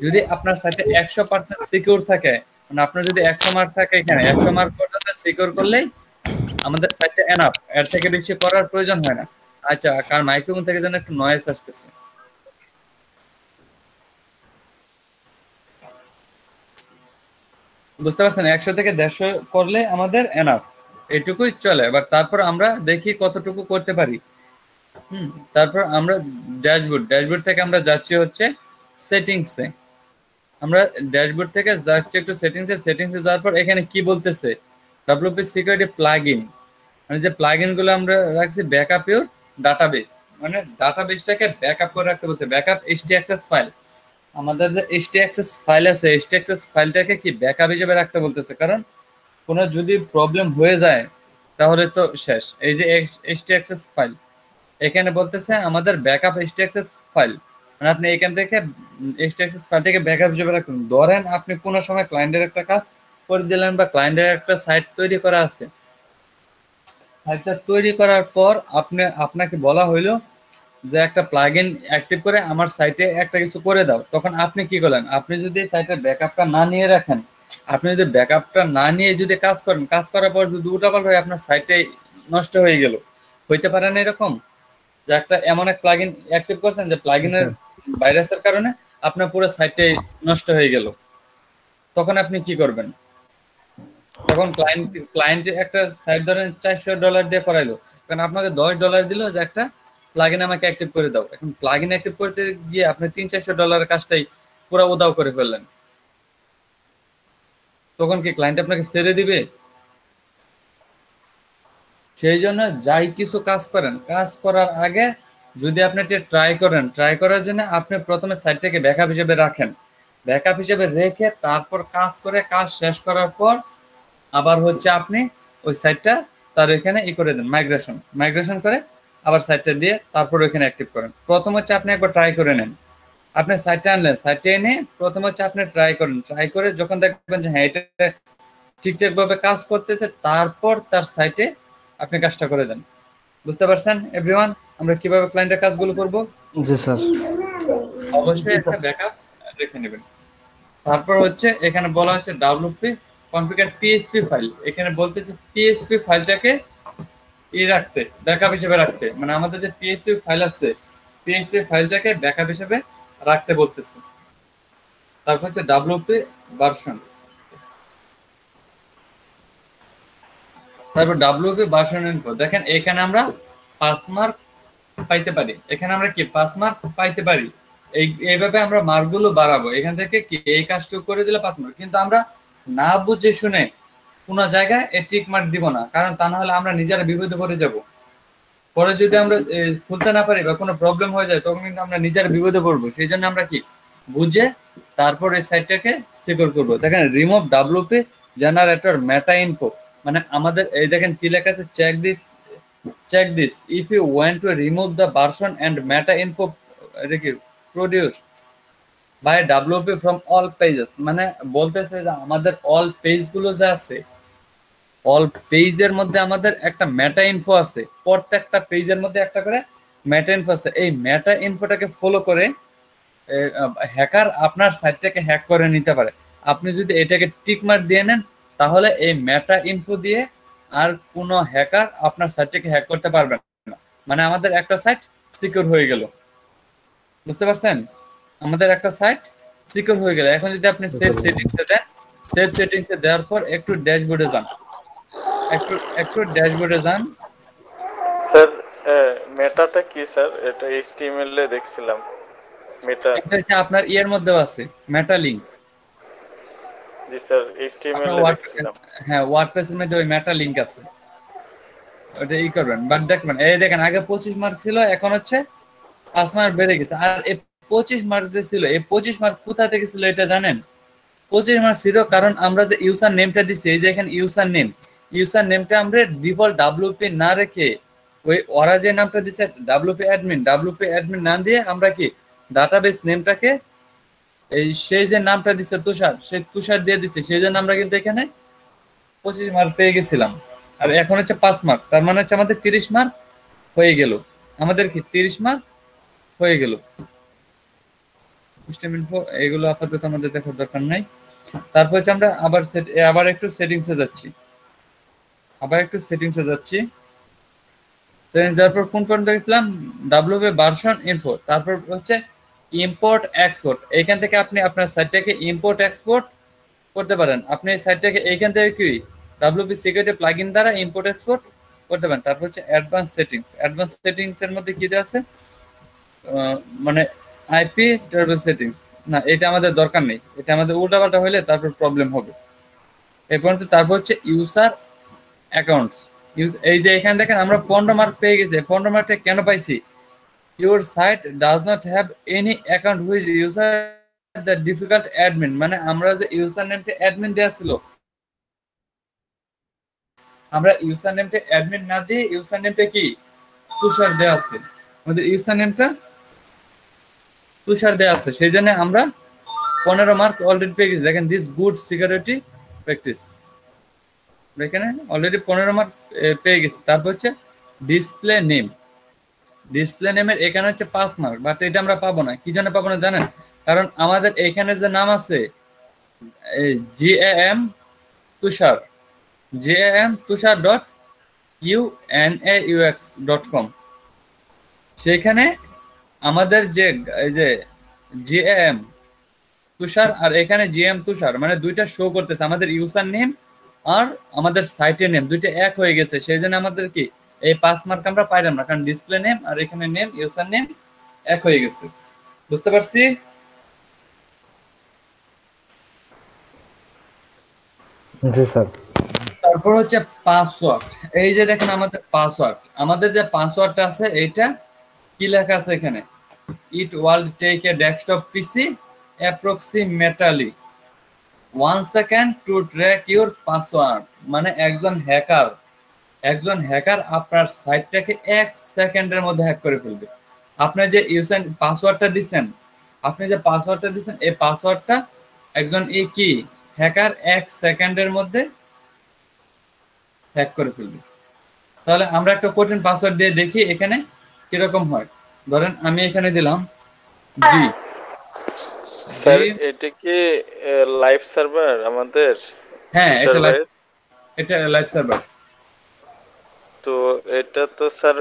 A: যদি আপনার সাইটে 100% সিকিউর থাকে, মানে আপনার যদি 100 মার্ক থাকে, এখানে 100 মার্ক পর্যন্ত সিকিউর করলেই আমাদের সাইটটা এনাফ, এর থেকে বেশি করার প্রয়োজন হয় না। আচ্ছা, কারণ মাইক্রোফোন থেকে যেন একটু নয়েজ আসতেছে। বুঝতে পারছেন? 100 থেকে 150 করলে আমাদের এনাফ, এটুকুই চলে। এবার তারপর আমরা দেখি কতটুকু করতে পারি। তারপর আমরা ড্যাশবোর্ড থেকে আমরা যাচ্ছি হচ্ছে সেটিংসে। আমরা ড্যাশবোর্ড থেকে যাচ্ছি একটু সেটিংসে যাওয়ার পর এখানে কি বলতেছে, ডাব্লিউপি সিকিউরিটি প্লাগইন, মানে যে প্লাগইন গুলো আমরা রাখছি ব্যাকআপ ইউর ডাটাবেস, মানে ডাটাবেসটাকে ব্যাকআপ করে রাখতে বলতে, ব্যাকআপ এইচটিএক্সএস ফাইল। আমাদের যে এইচটিএক্সএস ফাইল আছে, এইচটিএক্সএস ফাইলটাকে কি ব্যাকআপ হিসেবে রাখতে বলতেছে, কারণ কোনো যদি প্রবলেম হয়ে যায় তাহলে তো শেষ। এই যে এইচটিএক্সএস ফাইল এখানে বলতেছে আমাদের ব্যাকআপ এইচটিএক্সএস ফাইল, মানে আপনি এখান থেকে এইচটিএক্সএস ফাইলটাকে ব্যাকআপ হিসেবে রাখুন। ধরেন আপনি কোনো সময় ক্লায়েন্টের একটা কাজ করে দিলেন বা ক্লায়েন্টের একটা সাইট তৈরি করা আছে, সাইটটা তৈরি করার পর আপনাকে বলা হইলো যে একটা প্লাগইন অ্যাক্টিভ করে আমার সাইটে একটা কিছু করে দাও। তখন আপনি কি করলেন, আপনি যদি সাইটের ব্যাকআপটা না নিয়ে রাখেন, আপনি যদি ব্যাকআপটা না নিয়ে যদি কাজ করেন, কাজ করার পর যদি উল্টাপাল্টা হয়ে আপনার সাইটে নষ্ট হয়ে গেল, হইতে পারে না এরকম যে একটা এমন এক প্লাগইন অ্যাক্টিভ করছেন যে প্লাগইনের ভাইরাসের কারণে আপনার পুরো সাইটটাই নষ্ট হয়ে গেল, তখন আপনি কি করবেন? তখন ক্লায়েন্ট একটা সাইট ধরেন $400 দিয়ে করাইলো, কারণ আপনাকে $10 দিল যে একটা প্লাগইন আমাকে অ্যাক্টিভ করে দাও। এখন প্লাগইন অ্যাক্টিভ করতে গিয়ে আপনি $300-400 কাজটাই পুরো উদাও করে ফেললেন, তখন কি ক্লায়েন্ট আপনাকে ছেড়ে দিবে? সেই জন্য যাই কিছু কাজ করেন, কাজ করার আগে যদি আপনি এটা ট্রাই করার জন্য আপনি প্রথমে সাইটটাকে ব্যাকআপ হিসেবে রাখেন, ব্যাকআপ হিসেবে রেখে তারপর কাজ করে, কাজ শেষ করার পর আবার হচ্ছে আপনি ওই সাইটটা তার এখানে করে দেন, মাইগ্রেশন করে আবার সাইটটা দিয়ে তারপর ওইখানে অ্যাক্টিভ করেন। প্রথম হচ্ছে আপনি একবার ট্রাই করে নেন, আপনি সাইটটা আনলেন, সাইটটা এনে প্রথম হচ্ছে আপনি ট্রাই করে যখন দেখবেন যে হ্যাঁ এটা ঠিকঠাক ভাবে কাজ করতেছে, তারপর তার সাইটে আপনি কাজটা করে দেন। বুঝতে পারছেন এভরিওয়ান আমরা কিভাবে ক্লায়েন্টের কাজগুলো করব?
C: জি স্যার।
A: অবশ্যই একটা ব্যাকআপ রেখে নেবেন। তারপর হচ্ছে এখানে বলা হচ্ছে ডাব্লিউপি কনফিগার পিএইচপি ফাইল, এখানে বলতেছে পিএইচপি ফাইলটাকে রাখতে, ব্যাকআপ হিসেবে রাখতে, মানে আমাদের যে পিএইচপি ফাইল আছে পিএইচপি ফাইলটাকে ব্যাকআপ হিসেবে রাখতে বলতেছে। তারপর হচ্ছে ডাব্লিউপি ভার্সন, তারপর ডাব্লিউপি ভার্সন ইনফো। দেখেন এখানে আমরা 5 মার্ক পাইতে পারি, এখানে আমরা কি 5 মার্ক পাইতে পারি। এইভাবে আমরা মার্কগুলো বাড়াবো। এখান থেকে কি এই কাজটুকু করে দিলে 5 মার্ক, কিন্তু আমরা না বুঝে শুনে কোনো জায়গায় এই টিক মার্ক দিব না, কারণ তা না হলে আমরা নিজেরা বিপদে পড়ে যাব। পরে যদি আমরা খুলতে না পারি বা কোনো প্রবলেম হয়ে যায় তখন কিন্তু আমরা নিজেরা বিপদে পড়বো। সেই জন্য আমরা কি বুঝে তারপর এই সাইটটাকে সিকিউর করবো। দেখেন রিমুভ ডাব্লিউপি জেনারেটর মেটা ইনফো, মানে আমাদের এই দেখেন কি লেখা আছে, check this if you want to remove the version and meta info produced by WP from all pages, মানে বলতেছে যে আমাদের অল পেজ গুলো যা আছে, অল পেজের মধ্যে আমাদের একটা মেটা ইনফো আছে, প্রত্যেকটা পেজের মধ্যে একটা করে মেটা ইনফো আছে। এই মেটা ইনফোটাকে ফলো করে হ্যাকার আপনার সাইটটাকে হ্যাক করে নিতে পারে। আপনি যদি এটাকে টিক মার্ক দিয়ে নেন তাহলে এই মেটা ইনফো দিয়ে আর কোনো হ্যাকার আপনার সাইটটাকে হ্যাক করতে পারবে না। মানে আমাদের একটা সাইট সিকিউর হয়ে গেল, বুঝতে পারছেন? আমাদের একটা সাইট সিকিউর হয়ে গেল। এখন যদি আপনি সেভ সেটিংসে দেন, সেভ সেটিংসে দেওয়ার পর একটু ড্যাশবোর্ডে যান, একটু ড্যাশবোর্ডে যান।
G: স্যার মেটাটা কি স্যার? এটা এইচটিএমএল এ দেখছিলাম মেটা।
A: এটা হচ্ছে আপনার ইয়ের মধ্যেও আছে মেটা লিংক।
G: জি স্যার, এইচটিএমএল এ দেখছিলাম।
A: হ্যাঁ, ওয়ার্ডপ্রেসের মধ্যে ওই মেটা লিংক আছে, ওটা ই করবেন। বাট দেখবেন এই দেখেন আগে 25 মার্ক ছিল, এখন হচ্ছে 5 মার্ক বেড়ে গেছে। আর এই 25 মার্ক যে ছিল, এই 25 মার্ক কোথা থেকে ছিল এটা জানেন? 25 মার্ক ছিল কারণ আমরা যে ইউজার নেমটা দিছি, এই যে এখানে ইউজার নেমটা আমরা ডিফল্ট ডাব্লিউপি না রেখে ওই ওরা যে নামটা দিছে ডাব্লিউপি অ্যাডমিন নাম দিয়ে আমরা কি ডাটাবেস নেমটাকে এই সেই যে নামটা দিছে তুষার, সেই তুষার দিয়ে দিছে, সেই জন্য আমরা কিন্তু এখানে 25 মার্ক পেয়ে গেছিলাম। আর এখন হচ্ছে 5 মার্ক, তার মানে হচ্ছে আমাদের 30 মার্ক হয়ে গেল। আমাদের কি 30 মার্ক হয়ে গেল। এগুলো আপাতত আমাদের দেখার দরকার নাই। তারপর হচ্ছে আমরা আবার একটু সেটিংসে যাচ্ছি। তারপর কোন পর্যন্ত গেছিলাম? WP version info. তারপর হচ্ছে ইম্পোর্ট এক্সপোর্ট। এখান থেকে আপনি আপনার সাইটটাকে ইম্পোর্ট এক্সপোর্ট করতে পারেন। আপনি এই সাইটটাকে এইখান থেকে কি ডাব্লিউপি সিকিউরিটি প্লাগইন দ্বারা ইম্পোর্ট এক্সপোর্ট করতে পারেন। তারপর হচ্ছে অ্যাডভান্স সেটিংস এর মধ্যে কি দেওয়া আছে, মানে আইপি টেবিল সেটিংস না, এটা আমাদের দরকার নেই, এটা আমাদের উল্টাপাল্টা হলে তারপর প্রবলেম হবে। এই পর্যন্ত তারপর হচ্ছে ইউজার অ্যাকাউন্টস। এই যে এখানে দেখেন আমরা 15 মার্ক পেয়ে গেছি। 15 মার্কটা কেন পাইছি? Your site does not have any account which user the difficult admin, মানে আমরা যে ইউজার নেমটা অ্যাডমিন দেওয়া ছিল, আমরা ইউজার নেমটা অ্যাডমিন না দিয়ে ইউজার নেমটা কি তুষার দেওয়া আছে, আমাদের ইউজার নেমটা তুষার দেওয়া আছে, সেই জন্য আমরা 15 মার্ক অলরেডি পেয়ে গেছি। দেখেন দিস গুড সিকিউরিটি প্র্যাকটিস, এখানে অলরেডি 15 মার্ক পেয়ে গেছি। তারপর হচ্ছে ডিসপ্লে নেমের এখানে হচ্ছে 5 মার্ক, বাট এটা আমরা পাবো না। কি জন্য পাবো না জানেন? কারণ আমাদের এখানে যে নাম আছে GAM tushar.unaux.com, সেখানে আমাদের যে এই যে GAM তুষার আর এখানে GM তুষার, মানে দুইটা শো করতেছে। আমাদের ইউজার নেম আর আমাদের সাইটের নেম দুইটা এক হয়ে গেছে, সেই জন্য আমাদের কি এই 5 মার্ক আমরা পাইলাম না, কারণ ডিসপ্লে নেম আর এখানে নেম ইউজার নেম এক হয়ে গেছে। বুঝতে পারছি?
C: জি স্যার।
A: তারপর হচ্ছে পাসওয়ার্ড। এই যে দেখেন আমাদের যে পাসওয়ার্ডটা আছে, এইটা কি লেখা আছে এখানে? It will take a desktop PC approximately 1 second to track your password, মানে একজন হ্যাকার আপনার সাইটটাকে 1 সেকেন্ডের মধ্যে হ্যাক করে ফেলবে। আপনি যে ইউজার পাসওয়ার্ডটা দিচ্ছেন, এই পাসওয়ার্ডটা একজন হ্যাকার 1 সেকেন্ডের মধ্যে হ্যাক করে ফেলবে। তাহলে আমরা একটা কঠিন পাসওয়ার্ড দিয়ে দেখি এখানে কিরকম হয়। ধরেন আমি এখানে দিলাম ডি।
G: স্যার এটা কি লাইভ সার্ভার আমাদের?
A: হ্যাঁ, এটা লাইভ সার্ভার।
G: তো এটা তো স্যার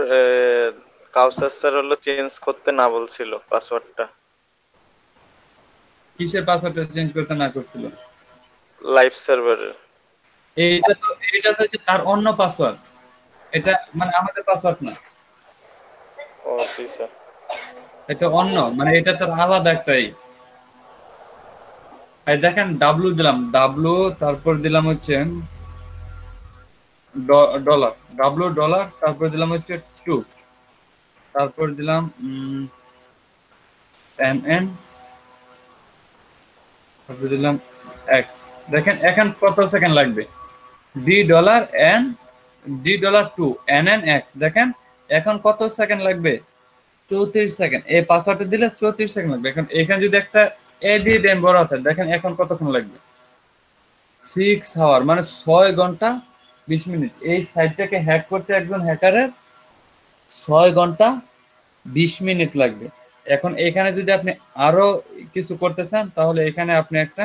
G: কাউসার স্যার হলো চেঞ্জ করতে না বলছিল পাসওয়ার্ডটা।
A: কিসের পাসওয়ার্ডটা চেঞ্জ করতে না করছিল?
G: লাইভ সার্ভারের।
A: এইটা তো হচ্ছে তার অন্য পাসওয়ার্ড, এটা মানে আমাদের পাসওয়ার্ড না।
G: ও জি স্যার।
A: এটা অন্য, মানে এটা তো আলাদা একটাই। এই দেখেন ডাব্লু দিলাম, ডাব্লু, তারপর দিলাম হচ্ছে ডলার, ডাব্লু ডলার, তারপর দিলাম হচ্ছে 2, তারপর দিলাম এম এন, তারপর দিলাম এক্স। দেখেন এখন কত সেকেন্ড লাগবে, D dollar N, D dollar 2 N N x. দেখেন এখন কত সেকেন্ড লাগবে, 34 সেকেন্ড। এই পাসওয়ার্ডটা দিলে 34 সেকেন্ড লাগবে। এখন এখানে যদি একটা এ দিয়ে দেন বড় হাতে, দেখেন এখন কতক্ষণ লাগবে, 6 আওয়ার, মানে 6 ঘন্টা 20 মিনিট। এই সাইটটাকে হ্যাক করতে একজন হ্যাকারের 6 ঘন্টা 20 মিনিট লাগবে। এখন এখানে যদি আপনি আরো কিছু করতে চান, তাহলে এখানে আপনি একটা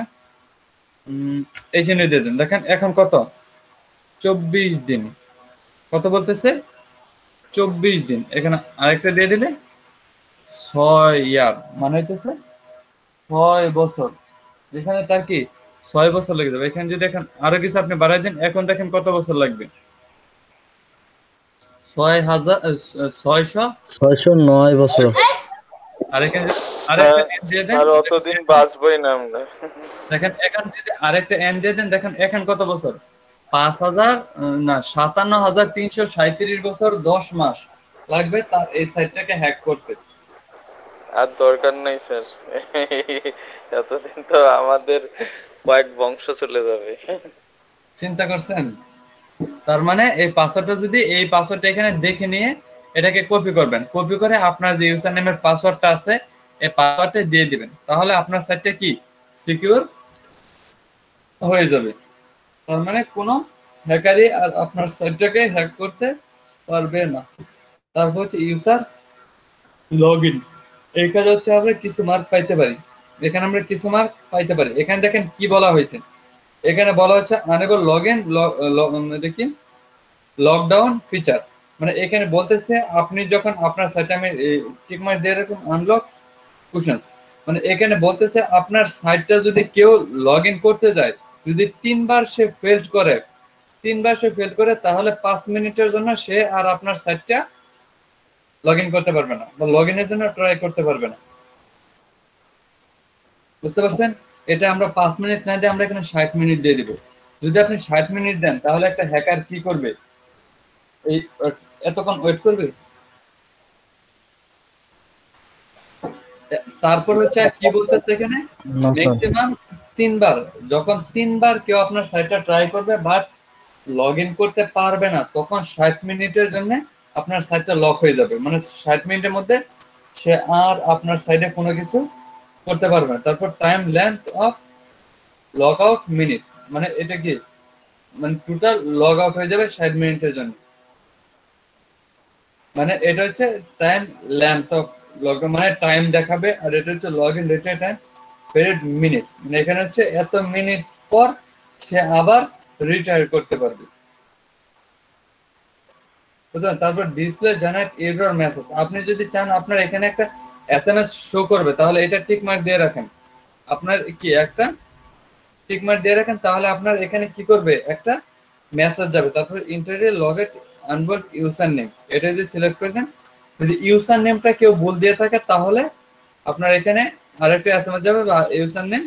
A: এই জন্য দিয়ে দেন। দেখেন এখন কত, 24 দিন। কত বলতেছে, 24 দিন। এখানে আরেকটা দিয়ে দিলে 6 ইয়ার, মানে হইতেছে 6 বছর। এখানে তার কি 6 বছর লেগে যাবে। এখানে যদি এখন আরো কিছু আপনি বাড়াই দেন, এখন দেখেন কত বছর লাগবে,
C: 609 বছর।
A: আর এখানে আরেকটা এন দিয়ে দেন,
G: স্যার অতদিন বাঁচবই না আমরা।
A: দেখেন এখন যদি আরেকটা এন দিয়ে দেন, দেখেন এখন কত বছর, 5000 না 57,337 বছর 10 মাস লাগবে তার এই সাইটটাকে হ্যাক করতে।
G: আর দরকার নাই স্যার, এতদিন তো আমাদের কয়েক বংশ চলে যাবে।
A: চিন্তা করছেন? তার মানে এই পাসওয়ার্ডটা যদি, এই পাসওয়ার্ডটা এখানে দেখে নিয়ে এটাকে কপি করবেন, কপি করে আপনার যে ইউজার নেমের পাসওয়ার্ডটা আছে এই পাসওয়ার্ডটা দিয়ে দিবেন, তাহলে আপনার সাইটটা কি সিকিউর হয়ে যাবে। তার মানে কোনো হ্যাকারই আর আপনার সাইটটাকে হ্যাক করতে পারবে না। তারপর হচ্ছে ইউজার লগ ইন। এখানে হচ্ছে আমরা কিছু মার্ক পাইতে পারি, এখানে আমরা কিছু মার্ক পাইতে পারি। এখানে দেখেন কি বলা হয়েছে, এখানে বলা হচ্ছে আনেবল লগ ইন, দেখি লকডাউন ফিচার। মানে এখানে বলতেছে আপনি যখন আপনার সাইটে, আমি টিক মার্ক দিয়ে রাখুন আনলক কুশনস, মানে এখানে বলতেছে আপনার সাইটটা যদি কেউ লগ ইন করতে যায়, যদি 3বার সে ফেল করে, 3বার সে ফেল করে, তাহলে 5 মিনিটের জন্য সে আর আপনার সাইটটা লগ ইন করতে পারবে না, বা লগ ইনের জন্য ট্রাই করতে পারবে না। বুঝতে পারছেন? এটা আমরা 5 মিনিট না দিয়ে আমরা এখানে 60 মিনিট দিয়ে দিব। যদি আপনি 60 মিনিট দেন, তাহলে একটা হ্যাকার কি করবে, এই এতক্ষণ ওয়েট করবে। তারপর হচ্ছে কি বলতেছে এখানে, ম্যাক্সিমাম 3বার, যখন 3বার কেউ আপনার সাইটটা ট্রাই করবে বাট লগ ইন করতে পারবে না, তখন 60 মিনিটের জন্য আপনার সাইটটা লক হয়ে যাবে। মানে 60 মিনিটের মধ্যে সে আর আপনার সাইটে কোনো কিছু করতে পারবে না। তারপর time length of log out minute, মানে এটা কি, মানে টোটাল লগ আউট হয়ে যাবে 60 মিনিটের জন্য। মানে এটা হচ্ছে টাইম লেন্থ অফ লগ, মানে টাইম দেখাবে, আর এটা হচ্ছে log in rated time period minute, মানে এখানে হচ্ছে এত মিনিট পর সে আবার রিটায়ার করতে পারবে। বুঝলেন? তারপর ডিসপ্লে জেনারেট এরর মেসেজ। আপনি যদি চান আপনার এখানে একটা এসএমএস শো করবে, তাহলে এটা টিক মার্ক দিয়ে রাখেন, আপনার কি একটা টিক মার্ক দিয়ে রাখেন, তাহলে আপনার এখানে কি করবে, একটা মেসেজ যাবে। তারপর ইন্টারনেট লগেট আনবোর্ড ইউজার নেম, এটা যদি সিলেক্ট করে দেন, যদি ইউজার নেমটা কেউ ভুল দিয়ে থাকে, তাহলে আপনার এখানে আরেকটা এসএমএস যাবে বা ইউজার নেম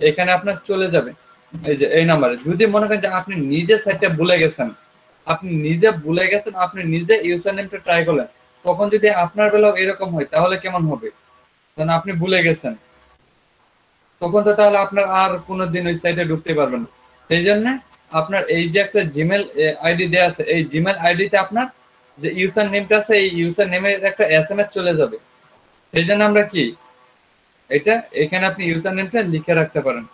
A: এখানে আপনার চলে যাবে এই যে এই নাম্বারে। যদি মনে করেন যে আপনি নিজে সাইটটা ভুলে গেছেন, আপনি নিজে ইউজার নেমটা ট্রাই করলেন, তখন যদি আপনার বেলাও এরকম হয়, তাহলে কেমন হবে? কারণ আপনি ভুলে গেছেন, তখন তো তাহলে আপনার আর কোনোদিন ওই সাইটে ঢুকতে পারবেন না। সেই জন্য আপনার এই যে একটা জিমেল আইডি দেওয়া আছে, এই জিমেল আইডিতে আপনার যে ইউজার নেমটা আছে, এই ইউজার নেমের একটা এসএমএস চলে যাবে। সেই জন্য আমরা কি এটা এখানে আপনি ইউজার নেমটা লিখে রাখতে পারেন,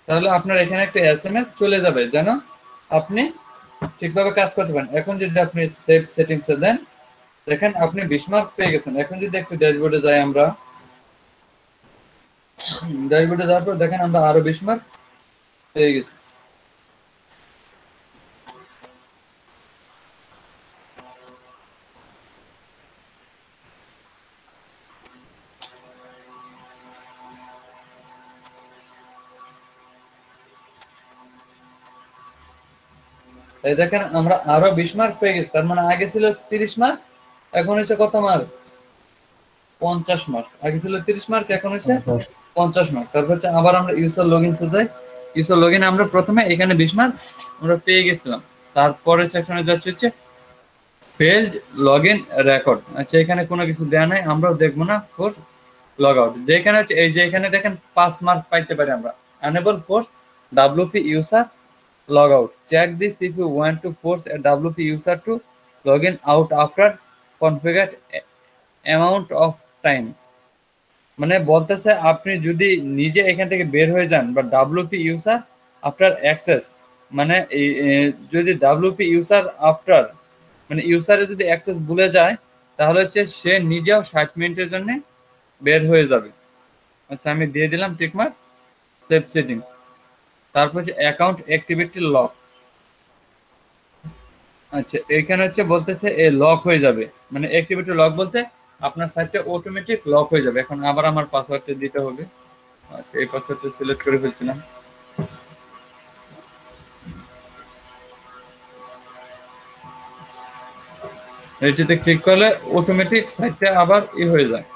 A: তাহলে আপনার এখানে একটা এসএমএস চলে যাবে, যেন আপনি ঠিকভাবে কাজ করতে পারেন। এখন যদি আপনি সেভ সেটিংস এ দেন, দেখেন আপনি 20 মার্ক পেয়ে গেছেন। এখন যদি একটু ড্যাশবোর্ডে যাই, আমরা ড্যাশবোর্ডে যাওয়ার পর দেখেন আমরা আরো 20 মার্ক পেয়ে গেছি। এই দেখেন আমরা আরো 20 মার্ক পেয়ে গেছি, তার মানে আগে ছিল 30 মার্ক, এখন হচ্ছে কত মার্ক? 50 মার্ক। আগে ছিল 30 মার্ক, এখন হচ্ছে 50 মার্ক। তারপর হচ্ছে আবার আমরা ইউজার লগইন যাই। ইউজার লগইন আমরা প্রথমে এখানে 20 মার্ক আমরা পেয়ে গেছিলাম। তারপরে সেকশনে যাচ্ছে হচ্ছে ফেলড লগইন রেকর্ড। আচ্ছা, এখানে কোনো কিছু দেয়া নাই, আমরাও দেখবো না। ফোর্স লগ আউট, যেখানে হচ্ছে এই যে এখানে দেখেন 5 মার্ক পাইতে পারি আমরা। Enable force WP user log out. Check this if you want to force a WP user to log in out after configured amount of time. মানে বলতেছে আপনি যদি নিজে এখান থেকে বের হয়ে যান বা WP user after access, মানে যদি WP user after মানে ইউজারে যদি অ্যাক্সেস ভুলে যায় তাহলে হচ্ছে সে নিজেও 60 মিনিটের জন্য বের হয়ে যাবে। আচ্ছা, আমি দিয়ে দিলাম টিকমার্ক, সেভ সেটিং। তারপর হচ্ছে অ্যাকাউন্ট অ্যাক্টিভিটি লক। আচ্ছা, এখানে হচ্ছে বলতেছে এ লক হয়ে যাবে, মানে অ্যাক্টিভিটি লক বলতে আপনার সাইটটা অটোমেটিক লক হয়ে যাবে। এখন আবার আমার পাসওয়ার্ডটা দিতে হবে। আচ্ছা, এই পাসওয়ার্ডটা সিলেক্ট করে ফেলছিলাম। এটাতে ক্লিক করলে অটোমেটিক সাইটটা আবার হয়ে যায়।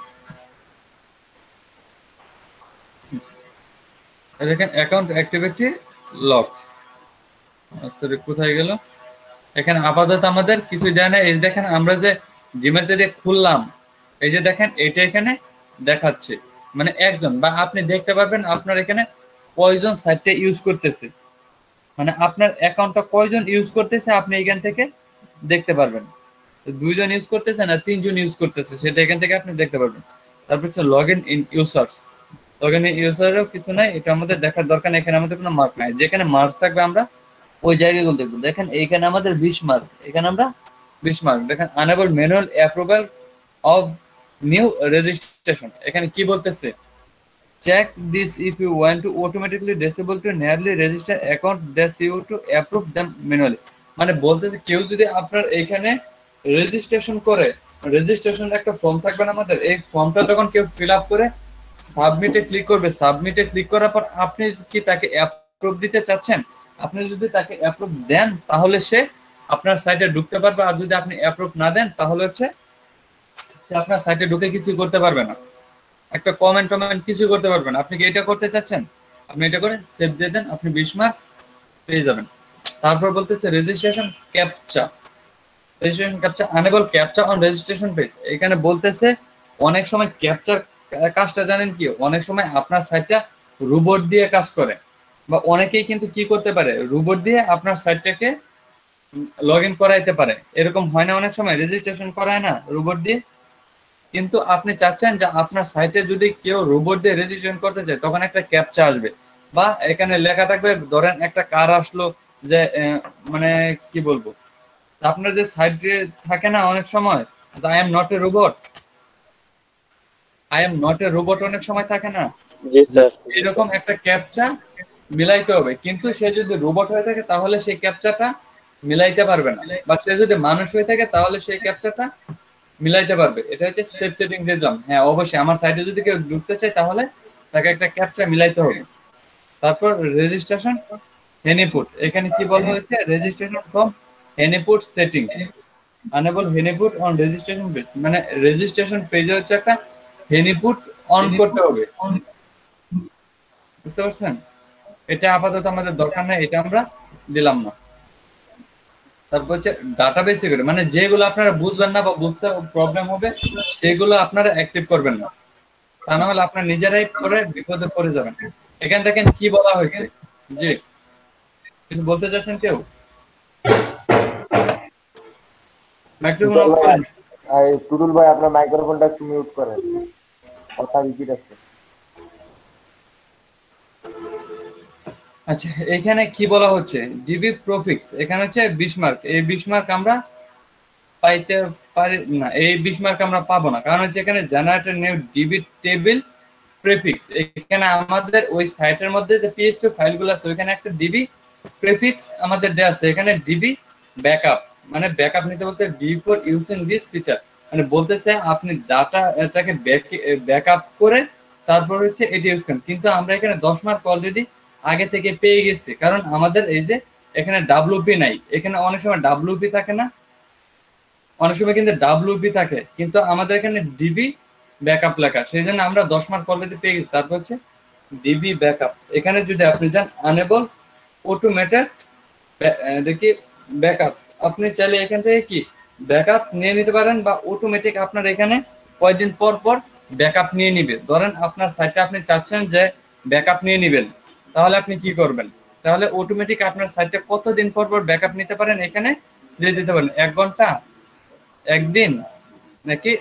A: দেখেন অ্যাকাউন্ট অ্যাক্টিভিটি লক। সরি, কোথায় গেল? এখানে আপাতত আমাদের কিছু দেয় না। এই দেখেন আমরা যে জিমেলটা দিয়ে খুললাম, এই যে দেখেন এটা এখানে দেখাচ্ছে, মানে একজন বা আপনি দেখতে পারবেন আপনার এখানে কয়জন সাইটটা ইউজ করতেছে, মানে আপনার অ্যাকাউন্টটা কয়জন ইউজ করতেছে আপনি এখান থেকে দেখতে পারবেন। 2 জন ইউজ করতেছে না 3 জন ইউজ করতেছে, সেটা এখান থেকে আপনি দেখতে পারবেন। তারপর হচ্ছে log in users. Log in ইউজারেরও কিছু নাই, এটা আমাদের দেখার দরকার নেই। এখানে আমাদের কোনো মার্ক নাই, যেখানে মার্ক থাকবে আমরা ওই জায়গাগুলো দেখবো। দেখেন এইখানে আমাদের 20 মার্ক, এখানে আমরা 20 মার্ক। দেখেন enable manual approval of new registration. এখানে কি বলতেছে? Check this if you want to automatically disable to nearly register account that's you to approve them manually. মানে বলতেছে কেউ যদি আপনার এখানে রেজিস্ট্রেশন করে, রেজিস্ট্রেশন একটা ফর্ম থাকবে না আমাদের, এই ফর্মটা যখন কেউ ফিল আপ করে সাবমিটে ক্লিক করবে, সাবমিটে ক্লিক করার পর আপনি কি তাকে অ্যাপ্রুভ দিতে চাচ্ছেন, আপনি যদি তাকে অ্যাপ্রুভ দেন তাহলে সে আপনার সাইটে ঢুকতে পারবে, আর যদি আপনি অ্যাপ্রুভ না দেন তাহলে হচ্ছে আপনার সাইটে ঢুকে কিছু করতে পারবে না, একটা কমেন্ট কিছু করতে পারবে না। আপনি কি এটা করতে চাচ্ছেন? আপনি এটা করে সেভ দিয়ে দেন, আপনি 20 মার্ক পেয়ে যাবেন। তারপর বলতেছে registration captcha. Registration captcha enable captcha on registration page. এখানে বলতেছে অনেক সময় ক্যাপচার কাজটা জানেন কি, অনেক সময় আপনার সাইটটা রোবট দিয়ে কাজ করে, বা অনেকেই কিন্তু কি করতে পারে রোবট দিয়ে আপনার সাইটটাকে লগ ইন করাইতে পারে। এরকম হয় না অনেক সময় রেজিস্ট্রেশন করায় না রোবট দিয়ে, কিন্তু আপনি চাচ্ছেন যে আপনার সাইটে যদি কেউ রোবট দিয়ে রেজিস্ট্রেশন করতে চায় তখন একটা ক্যাপচা আসবে, বা এখানে লেখা থাকবে, ধরেন একটা কার আসলো যে মানে কি বলবো, আপনার যে সাইটে থাকে না অনেক সময় I am not a robot, I am not a robot অনেক সময় থাকে না,
G: জি স্যার।
A: এরকম একটা ক্যাপচা মিলাইতে হবে। কিন্তু সে যদি রোবট হয়ে থাকে তাহলে সেই ক্যাপচাটা মিলাইতে পারবে না, বা সে যদি মানুষ হয়ে থাকে তাহলে সেই ক্যাপচাটা মিলাইতে পারবে। এটা হচ্ছে সেভ সেটিং দিলাম। হ্যাঁ, অবশ্যই আমার সাইটে যদি কেউ ঢুকতে চায় তাহলে তাকে একটা ক্যাপচা মিলাইতে হবে। তারপর রেজিস্ট্রেশন হেনিপুট। এখানে কি বলা হয়েছে? Registration form honeypot settings enable honeypot on registration page. মানে রেজিস্ট্রেশন পেজে হচ্ছে একটা হেনিপুট অন করতে হবে, বুঝতে পারছেন? এটা আপাতত আমাদের দরকার নেই, এটা আমরা দিলাম না। তারপর হচ্ছে ডাটাবেস সিকিউরিটি, মানে যেগুলো আপনারা বুঝবেন না বা বুঝতে প্রবলেম হবে সেগুলো আপনারা অ্যাক্টিভ করবেন না, তা না হলে আপনারা নিজেরাই করে বিপদে পড়ে যাবেন। এখানে দেখেন কি বলা হয়েছে। জি, কিছু বলতে চাচ্ছেন কেউ? মাইক্রোফোন অফ করেন।
F: টুটুল ভাই আপনার মাইক্রোফোনটা একটু মিউট করেন, কথা রিপিট আসছে।
A: আচ্ছা, এখানে কি বলা হচ্ছে? ডিবি প্রফিক্স। এখানে হচ্ছে 20 মার্ক। এই 20 মার্ক আমরা পাইতে পারি না, এই 20 মার্ক আমরা পাবো না, কারণ হচ্ছে এখানে generator new DB table prefix. এখানে আমাদের ওই সাইটের মধ্যে যে পিএইচপি ফাইলগুলো আছে ওইখানে একটা ডিবি প্রেফিক্স আমাদের দেওয়া আছে। এখানে ডিবি ব্যাকআপ, মানে ব্যাকআপ নিতে বলতে বিফোর ইউজিং দিস ফিচার, মানে বলতেছে আপনি ডাটা এটাকে ব্যাকআপ করে তারপর হচ্ছে এটি ইউজ করেন। কিন্তু আমরা এখানে 10 মার্ক অলরেডি আগে থেকে পেয়ে গেছি, কারণ আমাদের এই যে এখানে ডাব্লিউপি নাই। এখানে অনেক সময় ডাব্লিউপি থাকে না, অনেক সময় কিন্তু ডাব্লিউপি থাকে, কিন্তু আমাদের এখানে ডিবি ব্যাকআপ লেখা, সেই জন্য আমরা 10 মার্ক অলরেডি পেয়ে গেছি। তারপর হচ্ছে ডিবি ব্যাকআপ, এখানে যদি আপনি যান আনেবল অটোমেটেড দেখি ব্যাকআপ, আপনি চাইলে এখান থেকে কি ব্যাকআপ নিয়ে নিতে পারেন, বা অটোমেটিক আপনার এখানে কয়েকদিন পর পর ব্যাকআপ নিয়ে নিবে। ধরেন আপনার সাইটে আপনি চাচ্ছেন যে ব্যাকআপ নিয়ে নেবেন, তাহলে আপনি কি করবেন, তাহলে অটোমেটিক আপনার সাইটে কতদিন পর পর ব্যাকআপ নিতে পারেন এখানে দিয়ে দিতে পারেন, 1 ঘন্টা, 1 দিন, নাকি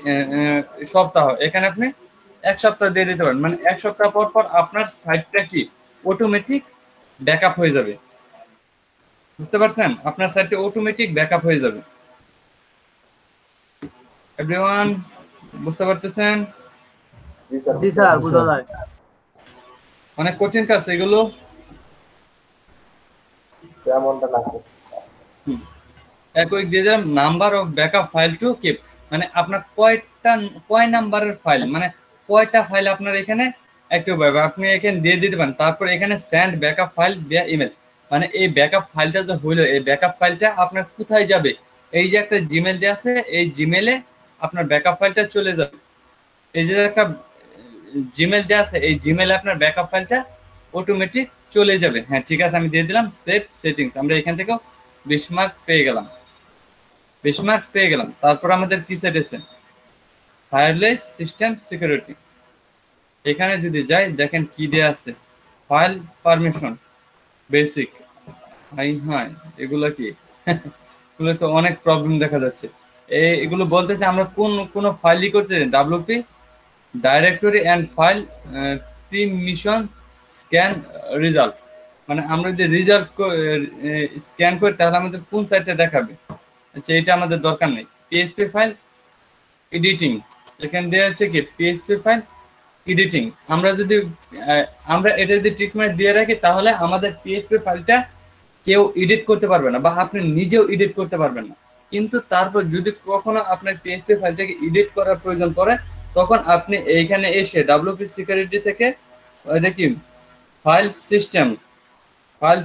A: সপ্তাহ, এখানে আপনি 1 সপ্তাহ দিয়ে দিতে পারেন। মানে 1 সপ্তাহ পর পর আপনার সাইটটা কি অটোমেটিক ব্যাকআপ হয়ে যাবে। বুঝতে পারছেন, আপনার সাইটে অটোমেটিক ব্যাকআপ হয়ে যাবে। এভরিওয়ান বুঝতে পারতেছেন?
F: জি স্যার
C: বুঝা যায়।
A: অনেক কঠিন কাজ এগুলো।
F: তেমনটা না স্যার।
A: একই দিয়ে দিলাম number of backup file to keep, মানে আপনার কয় নাম্বারের ফাইল, মানে কয়টা ফাইল আপনার এখানে অ্যাক্টিভ হবে আপনি এখানে দিয়ে দিতে পারেন। তারপর এখানে send backup file via email, মানে এই ব্যাকআপ ফাইলটা যে হইলো, এই ব্যাকআপ ফাইলটা আপনার কোথায় যাবে, এই যে একটা জিমেল দেওয়া আছে, এই জিমেলে আপনার ব্যাকআপ ফাইলটা চলে যাবে। এই যে একটা জিমেল দেওয়া আছে, এই জিমেলে আপনার ব্যাকআপ ফাইলটা অটোমেটিক চলে যাবে। হ্যাঁ ঠিক আছে, আমি দিয়ে দিলাম সেভ সেটিংস, আমরা এখান থেকেও 20 মার্ক পেয়ে গেলাম, 20 মার্ক পেয়ে গেলাম। তারপর আমাদের কি সেট আছে, ফায়ারলেস সিস্টেম সিকিউরিটি, এখানে যদি যাই দেখেন কি দেয়া আছে, ফাইল পারমিশন বেসিক। হ্যাঁ এগুলো কি এগুলো তো অনেক প্রবলেম দেখা যাচ্ছে। এগুলো বলতেছে আমরা কোন ফাইলই করতে WP directory and file permission scan result, মানে আমরা যদি রেজাল্ট স্ক্যান করি তাহলে আমাদের কোন সাইটে দেখাবে। আচ্ছা এটা আমাদের দরকার নেই। পিএইচপি ফাইল এডিটিং, এখানে দেওয়া হচ্ছে কি পিএইচপি ফাইল এডিটিং, আমরা এটা যদি ট্রিটমেন্ট দিয়ে রাখি তাহলে আমাদের পিএইচপি ফাইলটা কেউ এডিট করতে পারবে না, বা আপনি নিজেও এডিট করতে পারবেন না। কিন্তু তারপর যদি কখনো আপনার পিএইচপি ফাইলটাকে এডিট করার প্রয়োজন পড়ে, তখন আপনি এইখানে এসে ডাব্লিউপি সিকিউরিটি থেকে দেখি ফাইল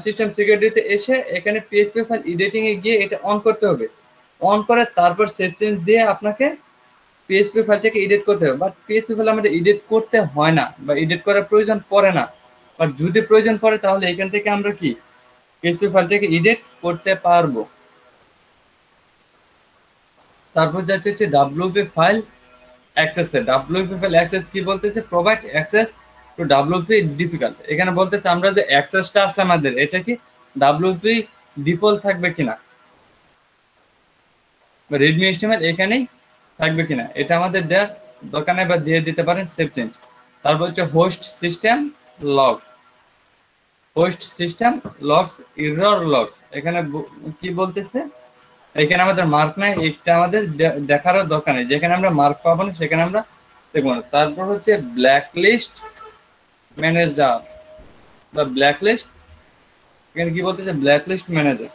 A: সিস্টেম সিকিউরিটিতে এসে এখানে পিএইচপি ফাইল এডিটিং এ গিয়ে এটা অন করতে হবে। অন করে তারপর সেভ চেঞ্জ দিয়ে আপনাকে পিএইচপি ফাইলটাকে এডিট করতে হবে। বাট পিএইচপি ফাইল আমাদের এডিট করতে হয় না, বা এডিট করার প্রয়োজন পড়ে না। বাট যদি প্রয়োজন পড়ে তাহলে এখান থেকে আমরা কি পিএইচপি ফাইলটাকে এডিট করতে পারবো। তারপর যাচ্ছে হচ্ছে WP file access. WP file access কি বলতেছে, provide access to WP difficult, এখানে বলতেছে আমরা যে অ্যাক্সেসটা আছে আমাদের এটা কি ডাব্লিউপি ডিফল্ট থাকবে কিনা, বা রেডমি এস্টিমেট এখানেই থাকবে কিনা, এটা আমাদের দেওয়ার দরকার নেই, বা দিয়ে দিতে পারেন সেভ চেঞ্জ। তারপর হচ্ছে host system logs error logs, এখানে কি বলতেছে, এখানে আমাদের মার্ক নাই, এটা আমাদের দেখারও দরকার নেই, যেখানে আমরা মার্ক পাবো না সেখানে আমরা দেখবো না। তারপর হচ্ছে ব্ল্যাকলিস্ট ম্যানেজার বা ব্ল্যাকলিস্ট, এখানে কি বলতেছে ব্ল্যাকলিস্ট ম্যানেজার।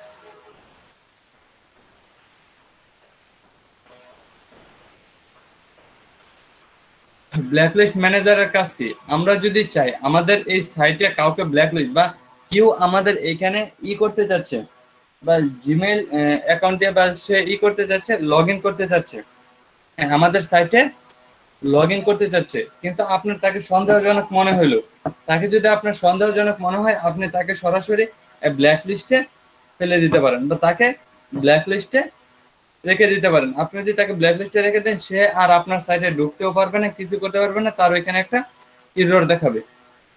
A: ব্ল্যাকলিস্ট ম্যানেজারের কাজ কি, আমরা যদি চাই আমাদের এই সাইটে কাউকে ব্ল্যাকলিস্ট, বা কেউ আমাদের এখানে করতে চাচ্ছে, বা জিমেল অ্যাকাউন্ট দিয়ে বা সে করতে চাচ্ছে, লগ ইন করতে চাচ্ছে, হ্যাঁ আমাদের সাইটে লগ ইন করতে চাচ্ছে, কিন্তু আপনার তাকে সন্দেহজনক মনে হলো, তাকে যদি আপনার সন্দেহজনক মনে হয় আপনি তাকে সরাসরি ব্ল্যাক লিস্টে ফেলে দিতে পারেন, বা তাকে ব্ল্যাক লিস্টে রেখে দিতে পারেন। আপনি যদি তাকে ব্ল্যাক লিস্টে রেখে দেন, সে আর আপনার সাইটে ঢুকতেও পারবে না, কিছু করতে পারবে না, তার ওইখানে একটা এরর দেখাবে,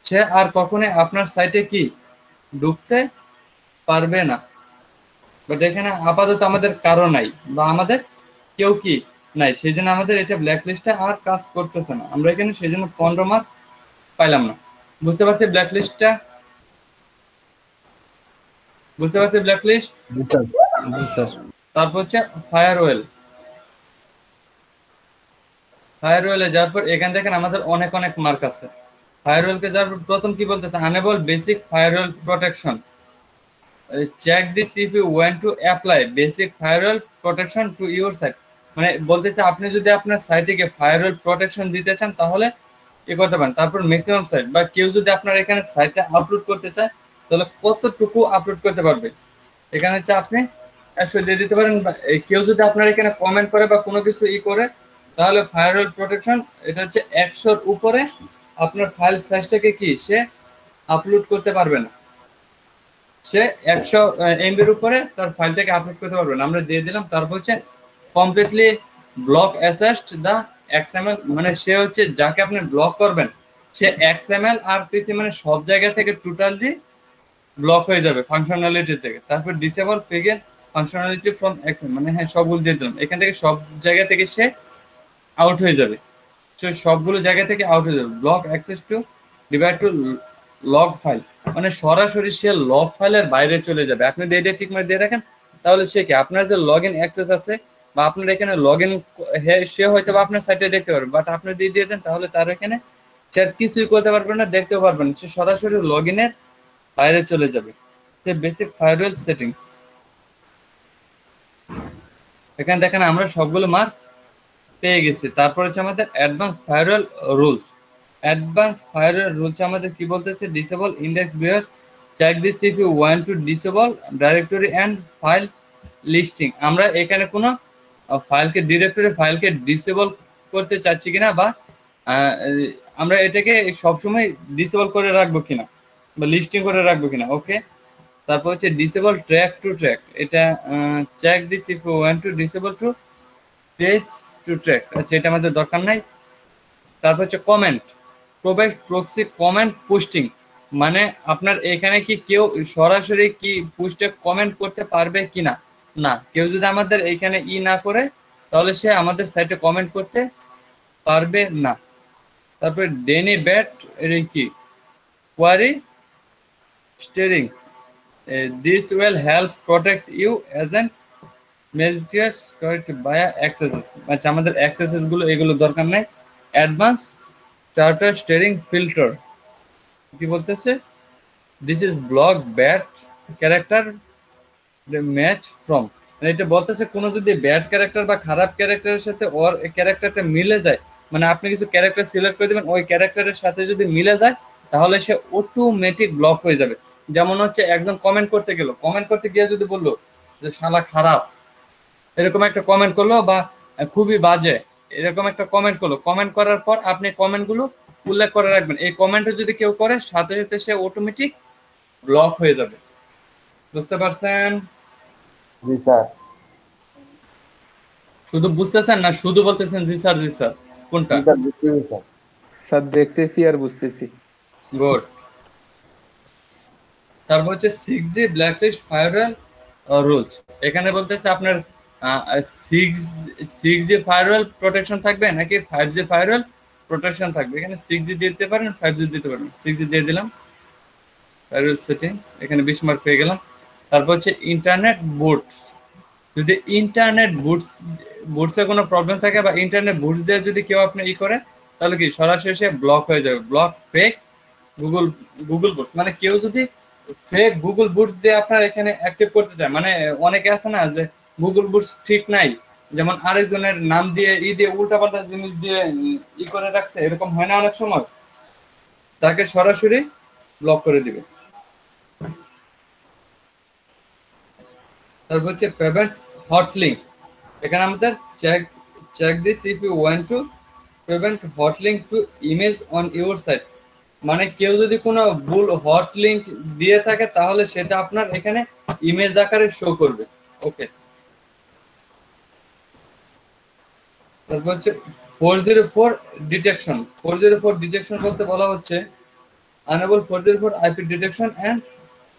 A: সে আর কখনোই আপনার সাইটে কি ঢুকতে পারবে না। বাট এখানে আপাতত আমাদের কারো নাই, বা আমাদের কেউ কি নাই, সেই জন্য আমাদের এটা ব্ল্যাক লিস্টে আর কাজ করতেছে না, আমরা এখানে সেই জন্য 15 মার্ক পাইলাম না। বুঝতে পারছি ব্ল্যাক লিস্টটা, বুঝতে পারছি ব্ল্যাক লিস্ট।
C: জি স্যার, জি স্যার।
A: তারপর হচ্ছে ফায়ারওয়েলে যাওয়ার পর এখান থেকে আমাদের অনেক মার্ক আছে। ফায়ারওয়েলকে যাওয়ার পর প্রথম কি বলতেছে, enable basic firewall protection, check this if you want to apply basic firewall protection to your site, মানে বলতেছে আপনি যদি আপনার সাইটে ফায়ারওয়েল প্রোটেকশন দিতে চান তাহলে করতে পারেন। তারপর ম্যাক্সিমাম সাইট, বা কেউ যদি আপনার এখানে সাইটটা আপলোড করতে চায় তাহলে কতটুকু আপলোড করতে পারবে, এখানে হচ্ছে আপনি 100 দিয়ে দিতে পারেন। কেউ যদি আপনার এখানে কমেন্ট করে বা কোনো কিছু করে, তাহলে ফায়ারওয়াল প্রোটেকশন এটা হচ্ছে 100-র উপরে আপনার ফাইল সাইজটাকে কি সে আপলোড করতে পারবে না। সে 100 এমবির উপরে তার ফাইলটাকে আপলোড করতে পারবে না। আমরা দিয়ে দিলাম। তারপর হচ্ছে completely block asset the XML, মানে সে হচ্ছে যাকে আপনি ব্লক করবেন সে এক্সএমএল আর পিসি মানে সব জায়গা থেকে টোটালি ব্লক হয়ে যাবে ফাংশনালিটি থেকে। তারপর ডিসেবল পেগেন ফাংশনালিটি ফ্রম এক্সএমএল, মানে হ্যাঁ সবগুলো দিয়ে দিলাম। এখান থেকে সব জায়গা থেকে সে আউট হয়ে যাবে, সে সবগুলো জায়গা থেকে আউট হয়ে যাবে। Block access to divide to log file, মানে সরাসরি সে লগ ফাইলের বাইরে চলে যাবে। আপনি যদি এটা ঠিক করে দিয়ে রাখেন তাহলে সে কি আপনার যে লগ ইন অ্যাক্সেস আছে বা আপনার এখানে লগ ইন সে হয়তো বা আপনার সাইটে দেখতে পারবে, বাট আপনি দিয়ে দিয়ে দেন তাহলে তার এখানে সে আর কিছুই করতে পারবে না, দেখতেও পারবেন না, সে সরাসরি লগ ইনের বাইরে চলে যাবে। যে বেসিক ফায়ারওয়াল সেটিংস, এখানে দেখেন আমরা সবগুলো মার্ক পেয়ে গেছি। তারপর হচ্ছে আমাদের advance firewall rules. Advance firewall rules আমাদের কি বলতেছে, disable index behaviour, check this if you want to disable directory and file listing. আমরা এখানে কোনো ফাইলকে ডিরেক্টরি ফাইলকে ডিসেবল করতে চাচ্ছি কিনা বা আমরা এটাকে সবসময় ডিসেবল করে রাখবো কিনা বা লিস্টিং করে রাখবো কিনা। ওকে, তারপর হচ্ছে ডিসেবল ট্র্যাক টু ট্র্যাক, এটা check this if you want to disable to page to track, আচ্ছা এটা আমাদের দরকার নাই। তারপর হচ্ছে comment, provide proxy comment posting, মানে আপনার এখানে কি কেউ সরাসরি কি পোস্টে কমেন্ট করতে পারবে কিনা, না কেউ যদি আমাদের এখানে না করে তাহলে সে আমাদের সাইটে কমেন্ট করতে পারবে না। তারপরে ডেনি ব্যাট এর কি query strings, this will help protect you agent messages correct via accesses, আচ্ছা আমাদের অ্যাক্সেসেস গুলো এগুলো দরকার নাই। অ্যাডভান্স চার্টার স্টিরিং ফিল্টার কি বলতেছে, this is block bad character match from, মানে এটা বলতেছে কোনো যদি ব্যাড ক্যারেক্টার বা খারাপ ক্যারেক্টারের সাথে ওর ক্যারেক্টারটা মিলে যায়, মানে আপনি কিছু ক্যারেক্টার সিলেক্ট করে দিবেন ওই ক্যারেক্টারের সাথে যদি মিলে যায় তাহলে সে অটোমেটিক ব্লক হয়ে যাবে। যেমন হচ্ছে একজন কমেন্ট করতে গেল, কমেন্ট করতে গিয়ে যদি বললো যে শালা খারাপ এরকম একটা কমেন্ট করলো বা খুবই বাজে এরকম একটা কমেন্ট করলো, কমেন্ট করার পর আপনি কমেন্টগুলো উল্লেখ করে রাখবেন। এই কমেন্টে যদি কেউ করে সাথে সাথে সে অটোমেটিক ব্লক হয়ে যাবে। বুঝতে পারছেন?
F: জি স্যার।
A: শুধু বুঝতেছেন না শুধু বলতেছেন জি স্যার জি স্যার? কোনটা?
F: জি স্যার, বুঝতেছি স্যার।
E: স্যার দেখতেছি আর বুঝতেছি।
A: গুড। তারপর হচ্ছে 6G ব্ল্যাকলিস্ট ফায়ারওয়াল রুলস, এখানে বলতেছে আপনার 6G ফায়ারওয়াল প্রোটেকশন থাকবে নাকি 5G ফায়ারওয়াল প্রোটেকশন থাকবে। এখানে 6G দিতে পারেন 5G দিতে পারেন, 6G দিয়ে দিলাম। ফায়ারওয়াল সেটিংস এখানে 20 মার্ক পেয়ে গেলাম। তারপর হচ্ছে ইন্টারনেট বুটস, যদি ইন্টারনেট বুটসে কোনো প্রবলেম থাকে বা ইন্টারনেট বুটস দিয়ে যদি কেউ আপনি করে তাহলে কি সরাসরি সে ব্লক হয়ে যাবে। ব্লক ফেক গুগল বুটস, মানে কেউ যদি ফেক গুগল বুটস দিয়ে আপনার এখানে অ্যাক্টিভ করতে চায়, মানে অনেকে আছে না যে গুগল বুটস ঠিক নাই, যেমন আরেকজনের নাম দিয়ে দিয়ে উল্টাপাল্টা জিনিস দিয়ে করে রাখছে, এরকম হয় না অনেক সময়, তাকে সরাসরি ব্লক করে দিবে। তারপর হচ্ছে প্রিভেন্ট হট লিঙ্কস, এখানে আমাদের check this if you want to prevent hot link to image on your site, মানে কেউ যদি কোনো ভুল হট লিঙ্ক দিয়ে থাকে তাহলে সেটা আপনার এখানে ইমেজ আকারে শো করবে। ওকে, তারপর হচ্ছে 404 ডিটেকশন। 404 ডিটেকশন বলতে বলা হচ্ছে enable 404 IP detection and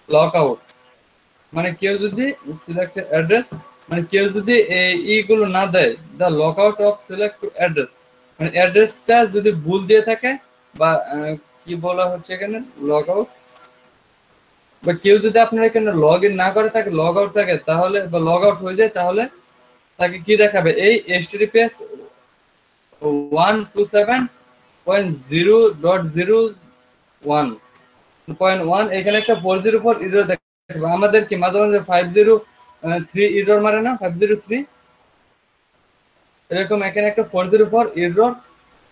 A: lock out, মানে কেউ যদি সিলেক্ট অ্যাড্রেস, মানে কেউ যদি এইগুলো না দেয়, the lock out of select address, মানে অ্যাড্রেসটা যদি ভুল দিয়ে থাকে বা কি বলা হচ্ছে এখানে লগ আউট, বা কেউ যদি আপনার এখানে লগ ইন না করে থাকে লগ আউট থাকে তাহলে বা লগ আউট হয়ে যায় তাহলে তাকে কি দেখাবে, এই HTTPS 127.0.0.1 এখানে একটা 404 এরর দেখাবে। আমাদের কি মাঝে মাঝে 503 এরর মারে না, 503 এরকম এখানে একটা 404 এরর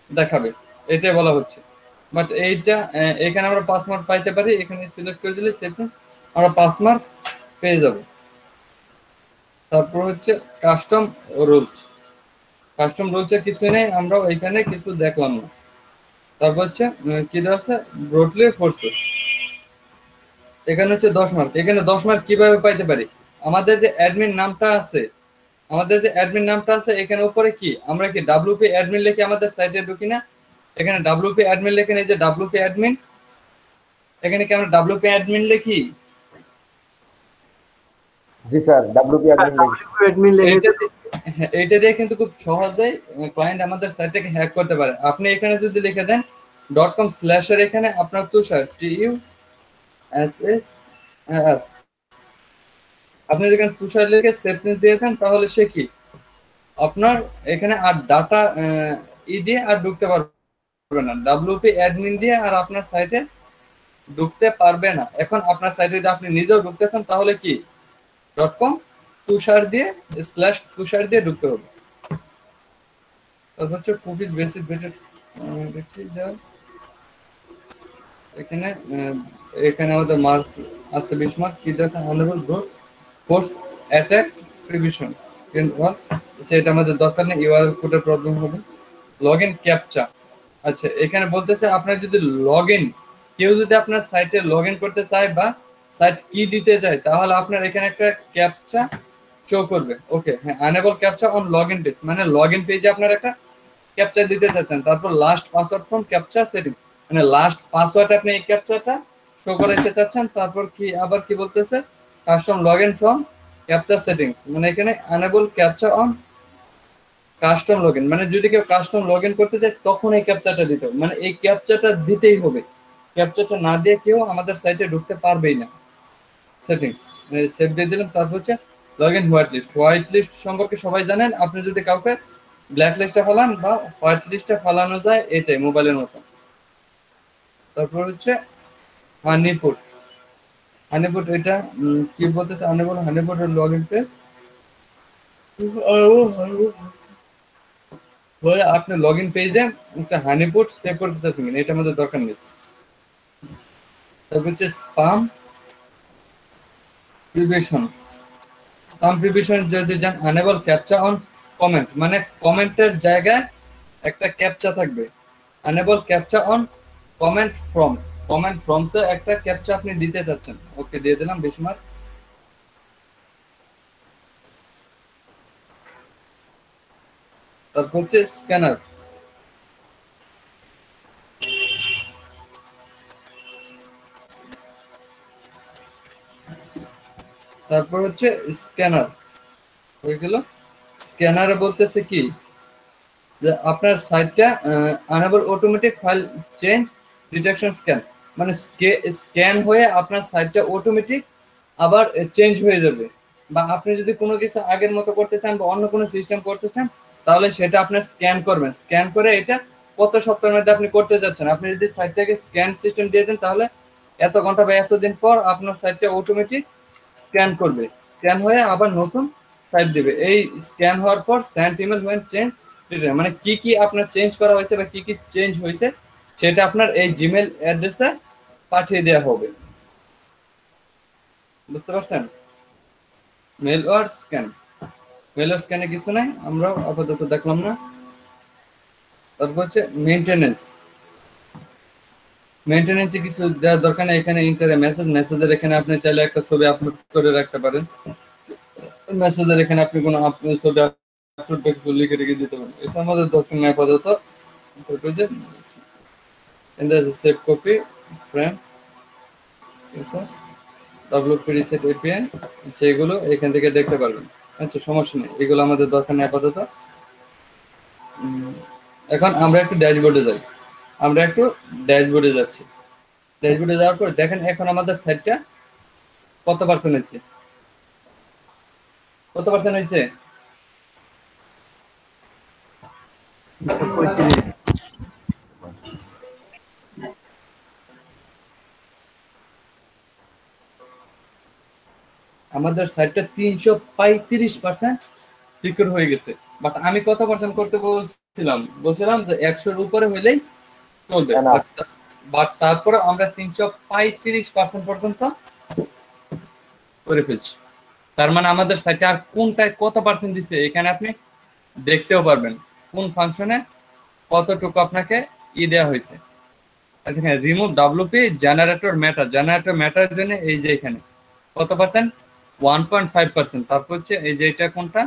A: দেখাবে, এটাই বলা হচ্ছে। বাট এইটা এখানে আমরা 5 মার্ক পাইতে পারি, এখানে সিলেক্ট করে দিলে সেটা আমরা 5 মার্ক পেয়ে যাব। তারপর হচ্ছে কাস্টম রুলস। কাস্টম রুলসে কিছু নেই, আমরা এখানে কিছু দেখলাম না। তারপর হচ্ছে কি দেওয়া আছে, ব্রডলি ফোর্সেস, এখানে হচ্ছে 10 মার্ক। এখানে 10 মার্ক কিভাবে পাইতে পারি, আমাদের যে অ্যাডমিন নামটা আছে, এখানে উপরে কি আমরা কি ডাব্লিউপি অ্যাডমিন লিখে আমাদের সাইটে ঢুকি না? এখানে ডাব্লিউপি অ্যাডমিন লিখে, এই যে ডাব্লিউপি অ্যাডমিন, এখানে কি আমরা ডাব্লিউপি অ্যাডমিন লিখি?
F: জি স্যার, ডাব্লিউপি অ্যাডমিন
A: এইটা দিয়ে কিন্তু খুব সহজেই ক্লায়েন্ট আমাদের সাইটটাকে হ্যাক করতে পারে। আপনি এখানে যদি লিখে দেন .com/, এখানে আপনার তুষার TUSSR, আপনি যেখানে তুষার লিখে সেভ চেঞ্জ দিয়েছেন, তাহলে সে কি আপনার এখানে আর ডাটা দিয়ে আর ঢুকতে পারবে না, ডাব্লিউপি অ্যাডমিন দিয়ে আর আপনার সাইটে ঢুকতে পারবে না। এখন আপনার সাইটে যদি আপনি নিজেও ঢুকতেছেন, তাহলে কি .com তুষার দিয়ে /তুষার দিয়ে ঢুকতে হবে। তারপর হচ্ছে কুকিজ বেসিক বেটেড এখানে এখানে আমাদের মার্ক আছে 20 মার্ক। কি আছে, honourable growth force attack provision, আচ্ছা এটা আমাদের দরকার নেই, ইউআরএল কোডের প্রবলেম হবে। লগইন ক্যাপচা, আচ্ছা এখানে বলতেছে আপনার যদি লগইন, কেউ যদি আপনার সাইটে লগইন করতে চায় বা সাইট কি দিতে চায়, তাহলে আপনার এখানে একটা ক্যাপচা শো করবে। ওকে, হ্যাঁ, unable captcha on login page, মানে লগইন পেজে আপনার একটা ক্যাপচা দিতে চাচ্ছেন। তারপর last password from captcha setting, মানে লাস্ট পাসওয়ার্ড আপনি এই ক্যাপচাটা শো করাইতে চাচ্ছেন। তারপর কি আবার কি বলতেছে, custom login from captcha settings, মানে এখানে unable captcha on custom login, মানে যদি কেউ কাস্টম লগইন করতে চায় তখন এই ক্যাপচাটা দিতে হবে, মানে এই ক্যাপচাটা দিতেই হবে। ক্যাপচাটা না দিয়ে কেউ আমাদের সাইটে ঢুকতে পারবেই না। সেটিংস সেভ দিয়ে দিলাম। তারপর হচ্ছে লগইন হোয়াইট লিস্ট সম্পর্কে সবাই জানেন, আপনি যদি কাউকে ব্ল্যাক লিস্টে ফেলান বা হোয়াইট লিস্টে ফেলানো যায়, এটাই মোবাইলের মতো। তারপর হচ্ছে হানিপুট, এটা কি বলতেছে, হানিপুটের লগইন পেজ, আপনি লগইন পেজে একটা হানিপুট সেভ করতে চাচ্ছেন, এটা আমাদের দরকার নেই। তারপর হচ্ছে স্পাম প্রিভিশন যদি যান, আনেবল ক্যাপচা অন কমেন্ট, মানে কমেন্টের জায়গায় একটা ক্যাপচা থাকবে। আনেবল ক্যাপচা অন কমেন্ট ফ্রমসে একটা ক্যাপচা আপনি দিতে চাচ্ছেন। ওকে, দিয়ে দিলাম 20 মার্ক। তারপর হচ্ছে স্ক্যানার, তারপর হচ্ছে স্ক্যানার হয়ে গেল। স্ক্যানারে বলতেছে কি যে আপনার সাইটটা unable automatic file change detection scan, মানে স্ক্যান হয়ে আপনার সাইটটা অটোমেটিক আবার চেঞ্জ হয়ে যাবে। বা আপনি যদি কোনো কিছু আগের মতো করতে চান বা অন্য কোনো সিস্টেম করতে চান, তাহলে সেটা আপনার স্ক্যান করবেন। স্ক্যান করে এটা কত সপ্তাহের মধ্যে আপনি করতে যাচ্ছেন, আপনি যদি সাইটটাকে স্ক্যান সিস্টেম দিয়ে দেন, তাহলে এত ঘন্টা বা এতদিন পর আপনার সাইটটা অটোমেটিক স্ক্যান করবে, স্ক্যান হয়ে আবার নতুন সাইট দিবে। এই স্ক্যান হওয়ার পর সেন্ড ইমেল হোয়েন চেঞ্জ, মানে কি কি আপনার চেঞ্জ করা হয়েছে বা কি কি চেঞ্জ হয়েছে সেটা আপনার এই জিমেল অ্যাড্রেসে পাঠিয়ে দেওয়া হবে। বুঝতে পারছেন? মেল আর স্ক্যানে কিছু নাই, আমরা আপাতত দেখলাম না। তারপর হচ্ছে মেইনটেনেন্সে কিছু দেওয়ার দরকার নেই। এখানে ইন্টারে মেসেজের এখানে আপনি চাইলে একটা ছবি আপলোড করে রাখতে পারেন। মেসেজের এখানে আপনি কোনো ছবি আপলোড বা কিছু লিখে রেখে দিতে পারেন, এটা আমাদের দরকার নেই আপাতত। Save copy frame, WP reset API, এগুলো এখান থেকে দেখতে পারবেন। আচ্ছা, সমস্যা নেই, এগুলো আমাদের দরকার নেই আপাতত। এখন আমরা একটু ড্যাশবোর্ডে যাই। যাচ্ছি। ড্যাশবোর্ডে যাওয়ার পর দেখেন এখন আমাদের সাইটটা কত পার্সেন্ট হয়েছে। আমাদের সাইটটা 335% সিকিউর হয়ে গেছে। বাট আমি কত পার্সেন্ট করতে বলছিলাম যে 100-র উপরে হইলেই চলবে। বাট তারপরে আমরা 335% পর্যন্ত করে ফেলছি। তার মানে আমাদের সাইটে আর কোনটায় কত পার্সেন্ট দিছে এখানে আপনি দেখতেও পারবেন কোন ফাংশনে কতটুকু আপনাকে দেওয়া হয়েছে। এখানে রিমুভ ডাব্লিউপি জেনারেটর ম্যাটার জন্য এই যে এখানে কত পার্সেন্ট 1.5%। তারপর হচ্ছে এই যে এটা কোনটা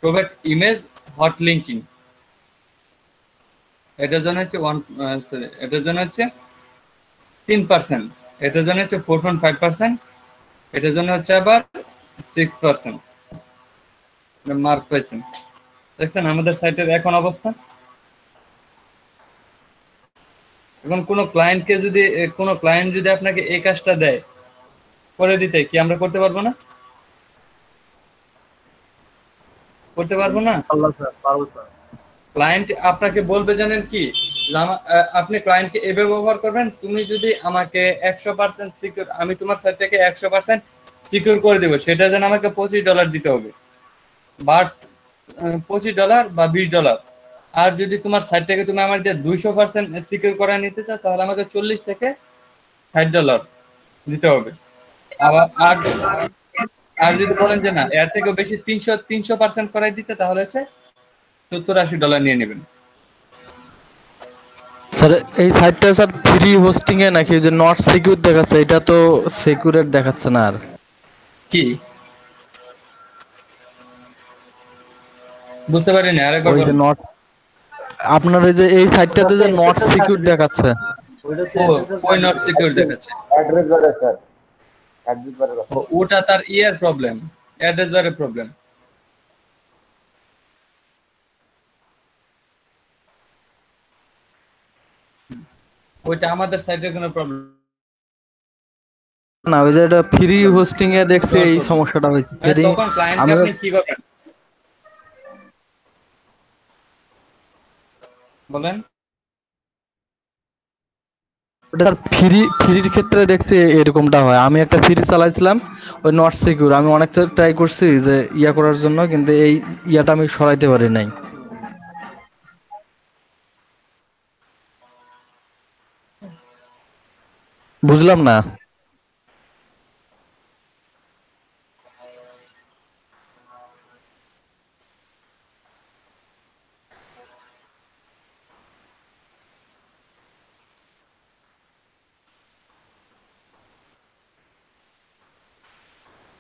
A: প্রোভাইড ইমেজ হট লিঙ্কিং, এটার জন্য হচ্ছে এটার জন্য হচ্ছে 3%, এটার জন্য হচ্ছে 4.5%, এটার জন্য হচ্ছে আবার 6% মার্ক পাইছেন। দেখছেন আমাদের সাইটের এখন অবস্থা। এখন কোনো ক্লায়েন্ট যদি আপনাকে এই কাজটা দেয় করে দিতে, কি আমরা করতে পারবো না? করতে পারবো না? ক্লায়েন্ট আপনাকে বলবে জানেন কি, আপনি ক্লায়েন্টকে এভাবে ব্যবহার করবেন, তুমি যদি আমাকে 100% সিকিউর, আমি তোমার সাইটটাকে 100% সিকিউর করে দেবো, সেটা যেন আমাকে $25 দিতে হবে, বাট $25 বা $20। আর যদি তোমার সাইটটাকে তুমি আমার দিয়ে 200% সিকিউর করে নিতে চাও, তাহলে আমাকে $40 থেকে $60 দিতে হবে। আবার আর যদি বলেন যে না এর থেকে বেশি 300% করাই দিতে, তাহলে হচ্ছে $70-80 নিয়ে নেবেন।
C: স্যার এই সাইটটা স্যার ফ্রি হোস্টিং এ নাকি যে নট সিকিউর দেখাচ্ছে, এটা তো সিকিউরেট দেখাচ্ছে না। আর
A: কি বুঝতে পারিনি, আরেকবার
C: ওই যে
A: বলুন।
C: নট, আপনার এই যে এই সাইটটাতে যে নট সিকিউর দেখাচ্ছে,
A: ওই নট সিকিউর দেখাচ্ছে,
F: অ্যাড্রেস বারে স্যার, অ্যাড্রেস বারে
A: ওটা তার প্রবলেম, অ্যাড্রেস বারের প্রবলেম। ওইটা আমাদের সাইটের কোনো প্রবলেম
C: না ওই যে এটা ফ্রি হোস্টিং এ দেখছি এই সমস্যাটা হয়েছে।
A: তখন ক্লায়েন্টকে
C: আমি
A: আপনি কি করবেন বলেন?
C: ওটা ফ্রির ক্ষেত্রে দেখছি এরকমটা হয়। আমি একটা ফ্রি চালাইছিলাম ওই নট সিকিউর, আমি অনেক ট্রাই করছি যে ইয়া করার জন্য, কিন্তু এই ইয়াটা আমি সরাইতে পারি নাই। বুঝলাম না।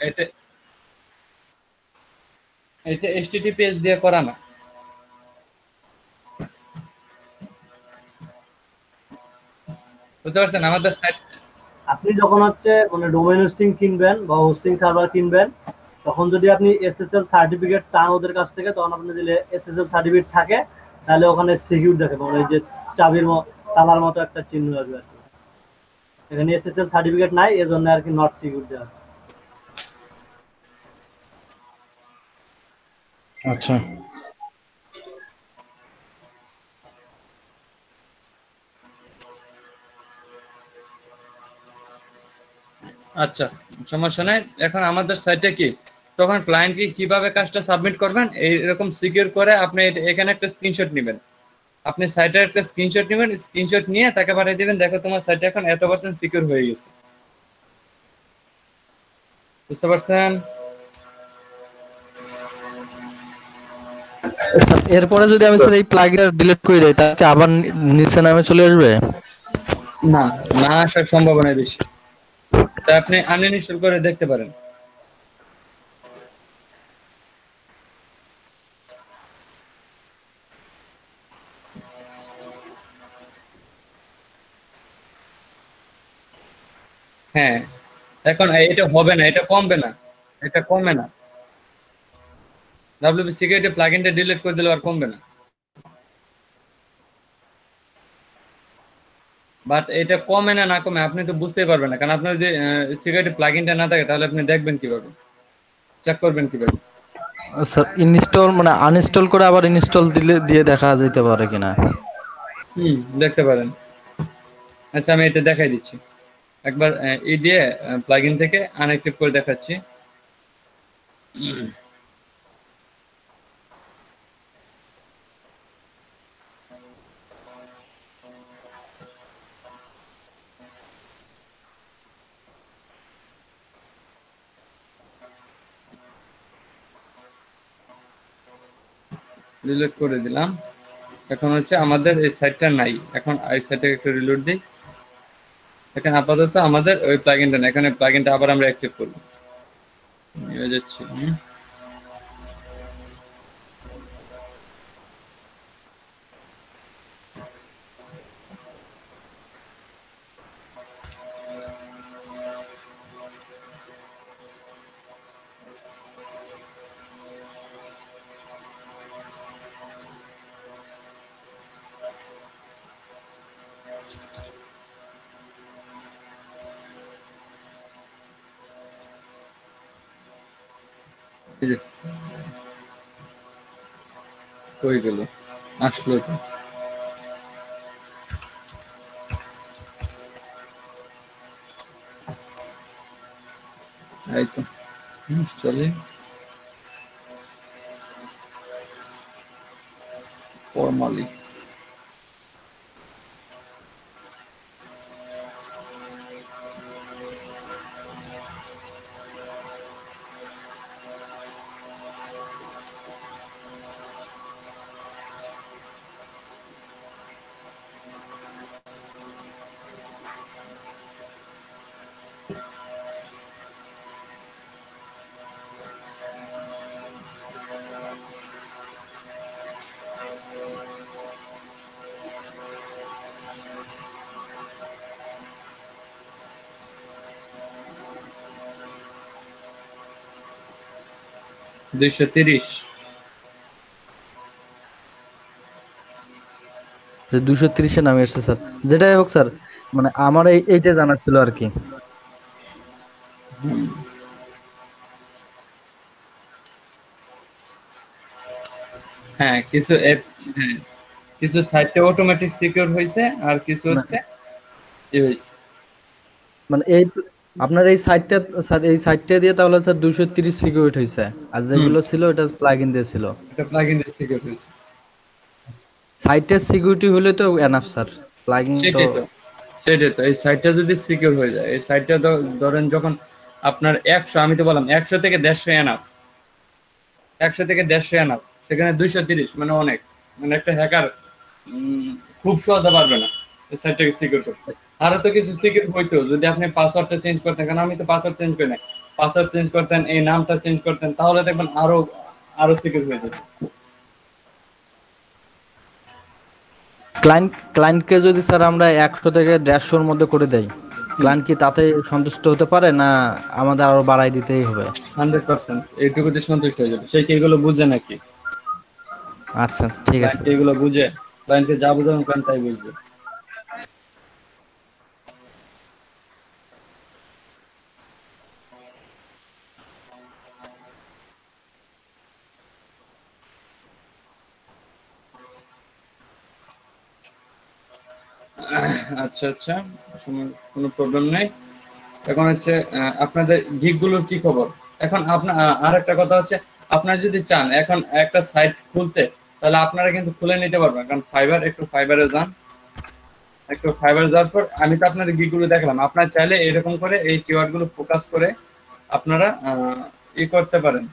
A: এটা এটা HTTPS দিয়ে করা না। বুঝতে পারছেন আমাদের সাইট,
H: আপনি যখন হচ্ছে মানে ডোমেইন হোস্টিং কিনবেন বা হোস্টিং সার্ভার কিনবেন, তখন যদি আপনি SSL সার্টিফিকেট চান ওদের কাছ থেকে, তখন আপনি যদি SSL সার্টিফিকেট থাকে তাহলে ওখানে সিকিউর দেখে, মানে এই যে চাবির তালার মতো একটা চিহ্ন আসবে আর কি। এখানে SSL সার্টিফিকেট নাই, এজন্য আর কি নট সিকিউর দেওয়া।
C: আচ্ছা
A: আচ্ছা সমস্যা নাই। এখন আমাদের সাইটে কি তখন ক্লায়েন্টকে কিভাবে কাজটা সাবমিট করবেন, এইরকম সিকিউর করে আপনি এখানে একটা স্ক্রিনশট নেবেন, আপনি সাইটের একটা স্ক্রিনশট নেবেন, স্ক্রিনশট নিয়ে তাকে পাঠিয়ে দিবেন, দেখো তোমার সাইটে এখন এত% সিকিউর হয়ে গেছে। বুঝতে পারছেন?
C: স্যার এরপরে যদি আমি স্যার এই প্লাগইনটা ডিলিট করে দেই, তাহলে আবার নিচে নামে চলে আসবে?
A: না, না আসার সম্ভাবনা বেশি, তাই আপনি আনইনস্টল করে দেখতে পারেন। হ্যাঁ, এখন এটা হবে না, এটা কমবে না, এটা কমবে না। WP সিকিউরিটি প্লাগইনটা ডিলিট করে দিলে আর কমবে না, বাট এটা কমে না না কমে আপনি তো বুঝতেই পারবেন না, কারণ আপনার যদি সিকিউরিটি প্লাগইনটা না থাকে তাহলে আপনি দেখবেন কিভাবে, চেক করবেন কিভাবে?
C: স্যার ইনস্টল মানে আনইনস্টল করে আবার ইনস্টল দিয়ে দেখা যেতে পারে কিনা?
A: দেখতে পারেন। আচ্ছা আমি এটা দেখাই দিচ্ছি, একবার দিয়ে প্লাগইন থেকে আনঅ্যাক্টিভ করে দেখাচ্ছি। রিলোড করে দিলাম। এখন হচ্ছে আমাদের এই সাইটটা নাই, এখন এই সাইটটাকে একটু রিলোড দিই। এখানে আপাতত আমাদের ওই প্লাগইনটা না, এখানে প্লাগইনটা আবার আমরা অ্যাক্টিভ করব। নিয়ে যাচ্ছি এই যে কই গেল, আসলো তো। এই তো চলে ফর্মালি। দুইশো
C: 230-এ নামে এসছে স্যার। যেটাই হোক স্যার, মানে আমার এইটা জানার ছিল আর কি।
A: হ্যাঁ কিছু অ্যাপ, হ্যাঁ কিছু সাইটে অটোমেটিক সিকিউর হয়েছে আর কিছু হচ্ছে হয়েছে।
C: মানে এই আপনার এই সাইটটা স্যার, এই সাইটটা দিয়ে তাহলে স্যার 230 সিকিউরিটি হয়েছে, আর যেগুলো ছিল এটা প্লাগইন দিয়ে ছিল।
A: এটা প্লাগইন দিয়ে সিকিউর হয়েছে।
C: সাইটের সিকিউরিটি হলে তো এনাফ স্যার, প্লাগইন তো
A: সেটাই তো এই সাইটটা যদি সিকিউর হয়ে যায়, এই সাইটটা ধরেন যখন আপনার 100, আমি তো বললাম 100 থেকে 150 এনাফ, 100 থেকে 150 এনাফ, সেখানে 230 মানে অনেক, মানে একটা হ্যাকার খুব সহজে পারবে না এই সাইটটাকে সিকিউর করতে। আরো তো কিছু সিকিউর হইতো যদি আপনি পাসওয়ার্ডটা চেঞ্জ করতেন, কারণ আমি তো পাসওয়ার্ড চেঞ্জ করি না, পাসওয়ার্ড চেঞ্জ করতেন, এই নামটা চেঞ্জ করতেন, তাহলে দেখবেন আরো আরো সিকিউর হয়ে যেত।
C: ক্লায়েন্টকে যদি স্যার আমরা 100 থেকে 150-এর মধ্যে করে দেই, ক্লায়েন্ট কি তাতে সন্তুষ্ট হতে পারে, না আমাদের আরো বাড়াই দিতেই হবে?
A: 100% এইটুকুতে সন্তুষ্ট হয়ে যাবে। সেই কি এগুলো বুঝে নাকি?
C: আচ্ছা ঠিক আছে।
A: এগুলো বুঝে, ক্লায়েন্টকে যা বুঝানো ক্লায়েন্ট তাই বুঝবে। আচ্ছা আচ্ছা, কোনো প্রবলেম নেই। এখন হচ্ছে আপনাদের গিগগুলোর কি খবর? এখন আপনার আর একটা কথা হচ্ছে, আপনারা যদি চান এখন একটা সাইট খুলতে, তাহলে আপনারা কিন্তু খুলে নিতে পারবেন। কারণ ফাইবারে যান, একটু ফাইবার যাওয়ার পর আমি তো আপনাদের গিগগুলো দেখালাম। আপনারা চাইলে এরকম করে এই কিওয়ার্ড গুলো ফোকাস করে আপনারা ই করতে পারেন।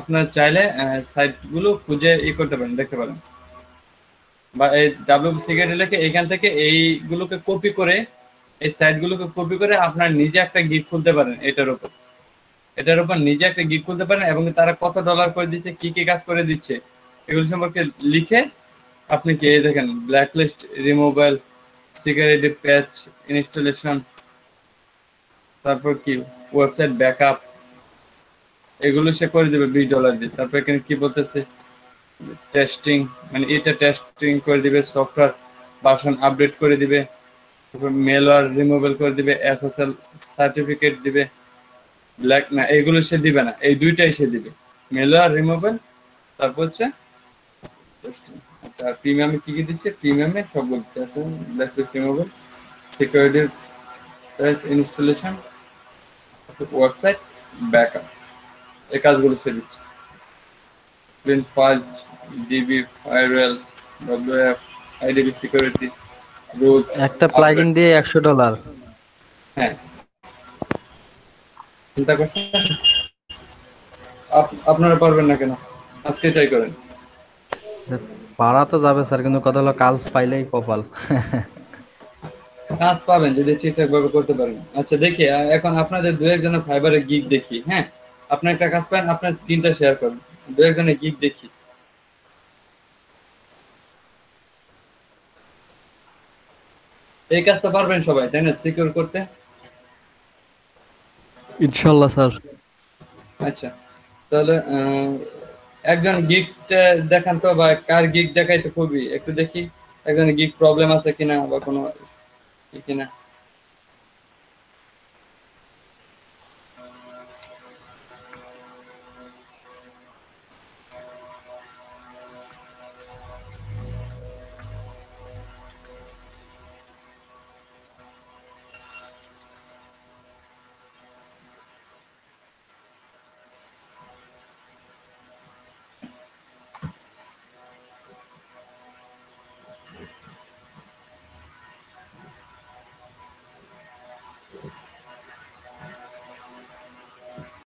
A: আপনারা চাইলে সাইট গুলো খুঁজে ই করতে পারেন, দেখতে পারেন, বা এই WP-SICRET লিখে এইখান থেকে এইগুলোকে কপি করে, এই সাইট গুলোকে কপি করে আপনার নিজে একটা গিগ খুলতে পারেন। এটার উপর নিজে একটা গিগ খুলতে পারেন, এবং তারা কত ডলার করে দিচ্ছে, কি কি কাজ করে দিচ্ছে, এগুলো সম্পর্কে লিখে আপনি কি দেখেন, blacklist, removal, security patch installation, তারপর কি ওয়েবসাইট ব্যাকআপ, এগুলো সে করে দেবে $20 দিয়ে। তারপর এখানে কি বলতেছে, টেস্টিং, মানে এটা টেস্টিং করে দিবে, সফটওয়্যার ভার্সন আপডেট করে দিবে, তারপর মেলওয়্যার রিমুভাল করে দিবে, SSL সার্টিফিকেট দিবে। ব্ল্যাক না, এগুলো সে দিবে না, এই দুইটাই সে দিবে, মেলওয়্যার রিমুভাল, তারপর হচ্ছে টেস্টিং। আচ্ছা, আর প্রিমিয়ামে কি কি দিচ্ছে? প্রিমিয়ামে সবগুলো দিচ্ছে, আছে blacklist, removal, security patch installation, website backup, এই কাজগুলো সে দিচ্ছে। Print file, DB firewall, WF, IDP security, রোজ
C: একটা প্লাগইন দিয়ে $100।
A: হ্যাঁ, চিন্তা করছেন? আপনারা পারবেন না কেন? আজকে ট্রাই করেন।
C: পারা তো যাবে স্যার, কিন্তু কথা হলো কাজ পাইলেই কপাল।
A: কাজ পাবেন যদি ঠিকঠাক ভাবে করতে পারেন। আচ্ছা দেখি এখন আপনাদের দু একজনের ফাইবারে গিগ দেখি। হ্যাঁ, আপনার একটা কাজ পান, আপনার স্ক্রিনটা শেয়ার করুন, দু একজনের গিগ দেখি। এই কাজটা পারবেন সবাই, তাই না, সিকিউর করতে?
C: ইনশাল্লাহ স্যার।
A: আচ্ছা, তাহলে একজন গিগ দেখান তো, বা কার গিগ দেখাই তো খুবই একটু দেখি, একজন গিগ প্রবলেম আছে কিনা বা কোনো কিনা।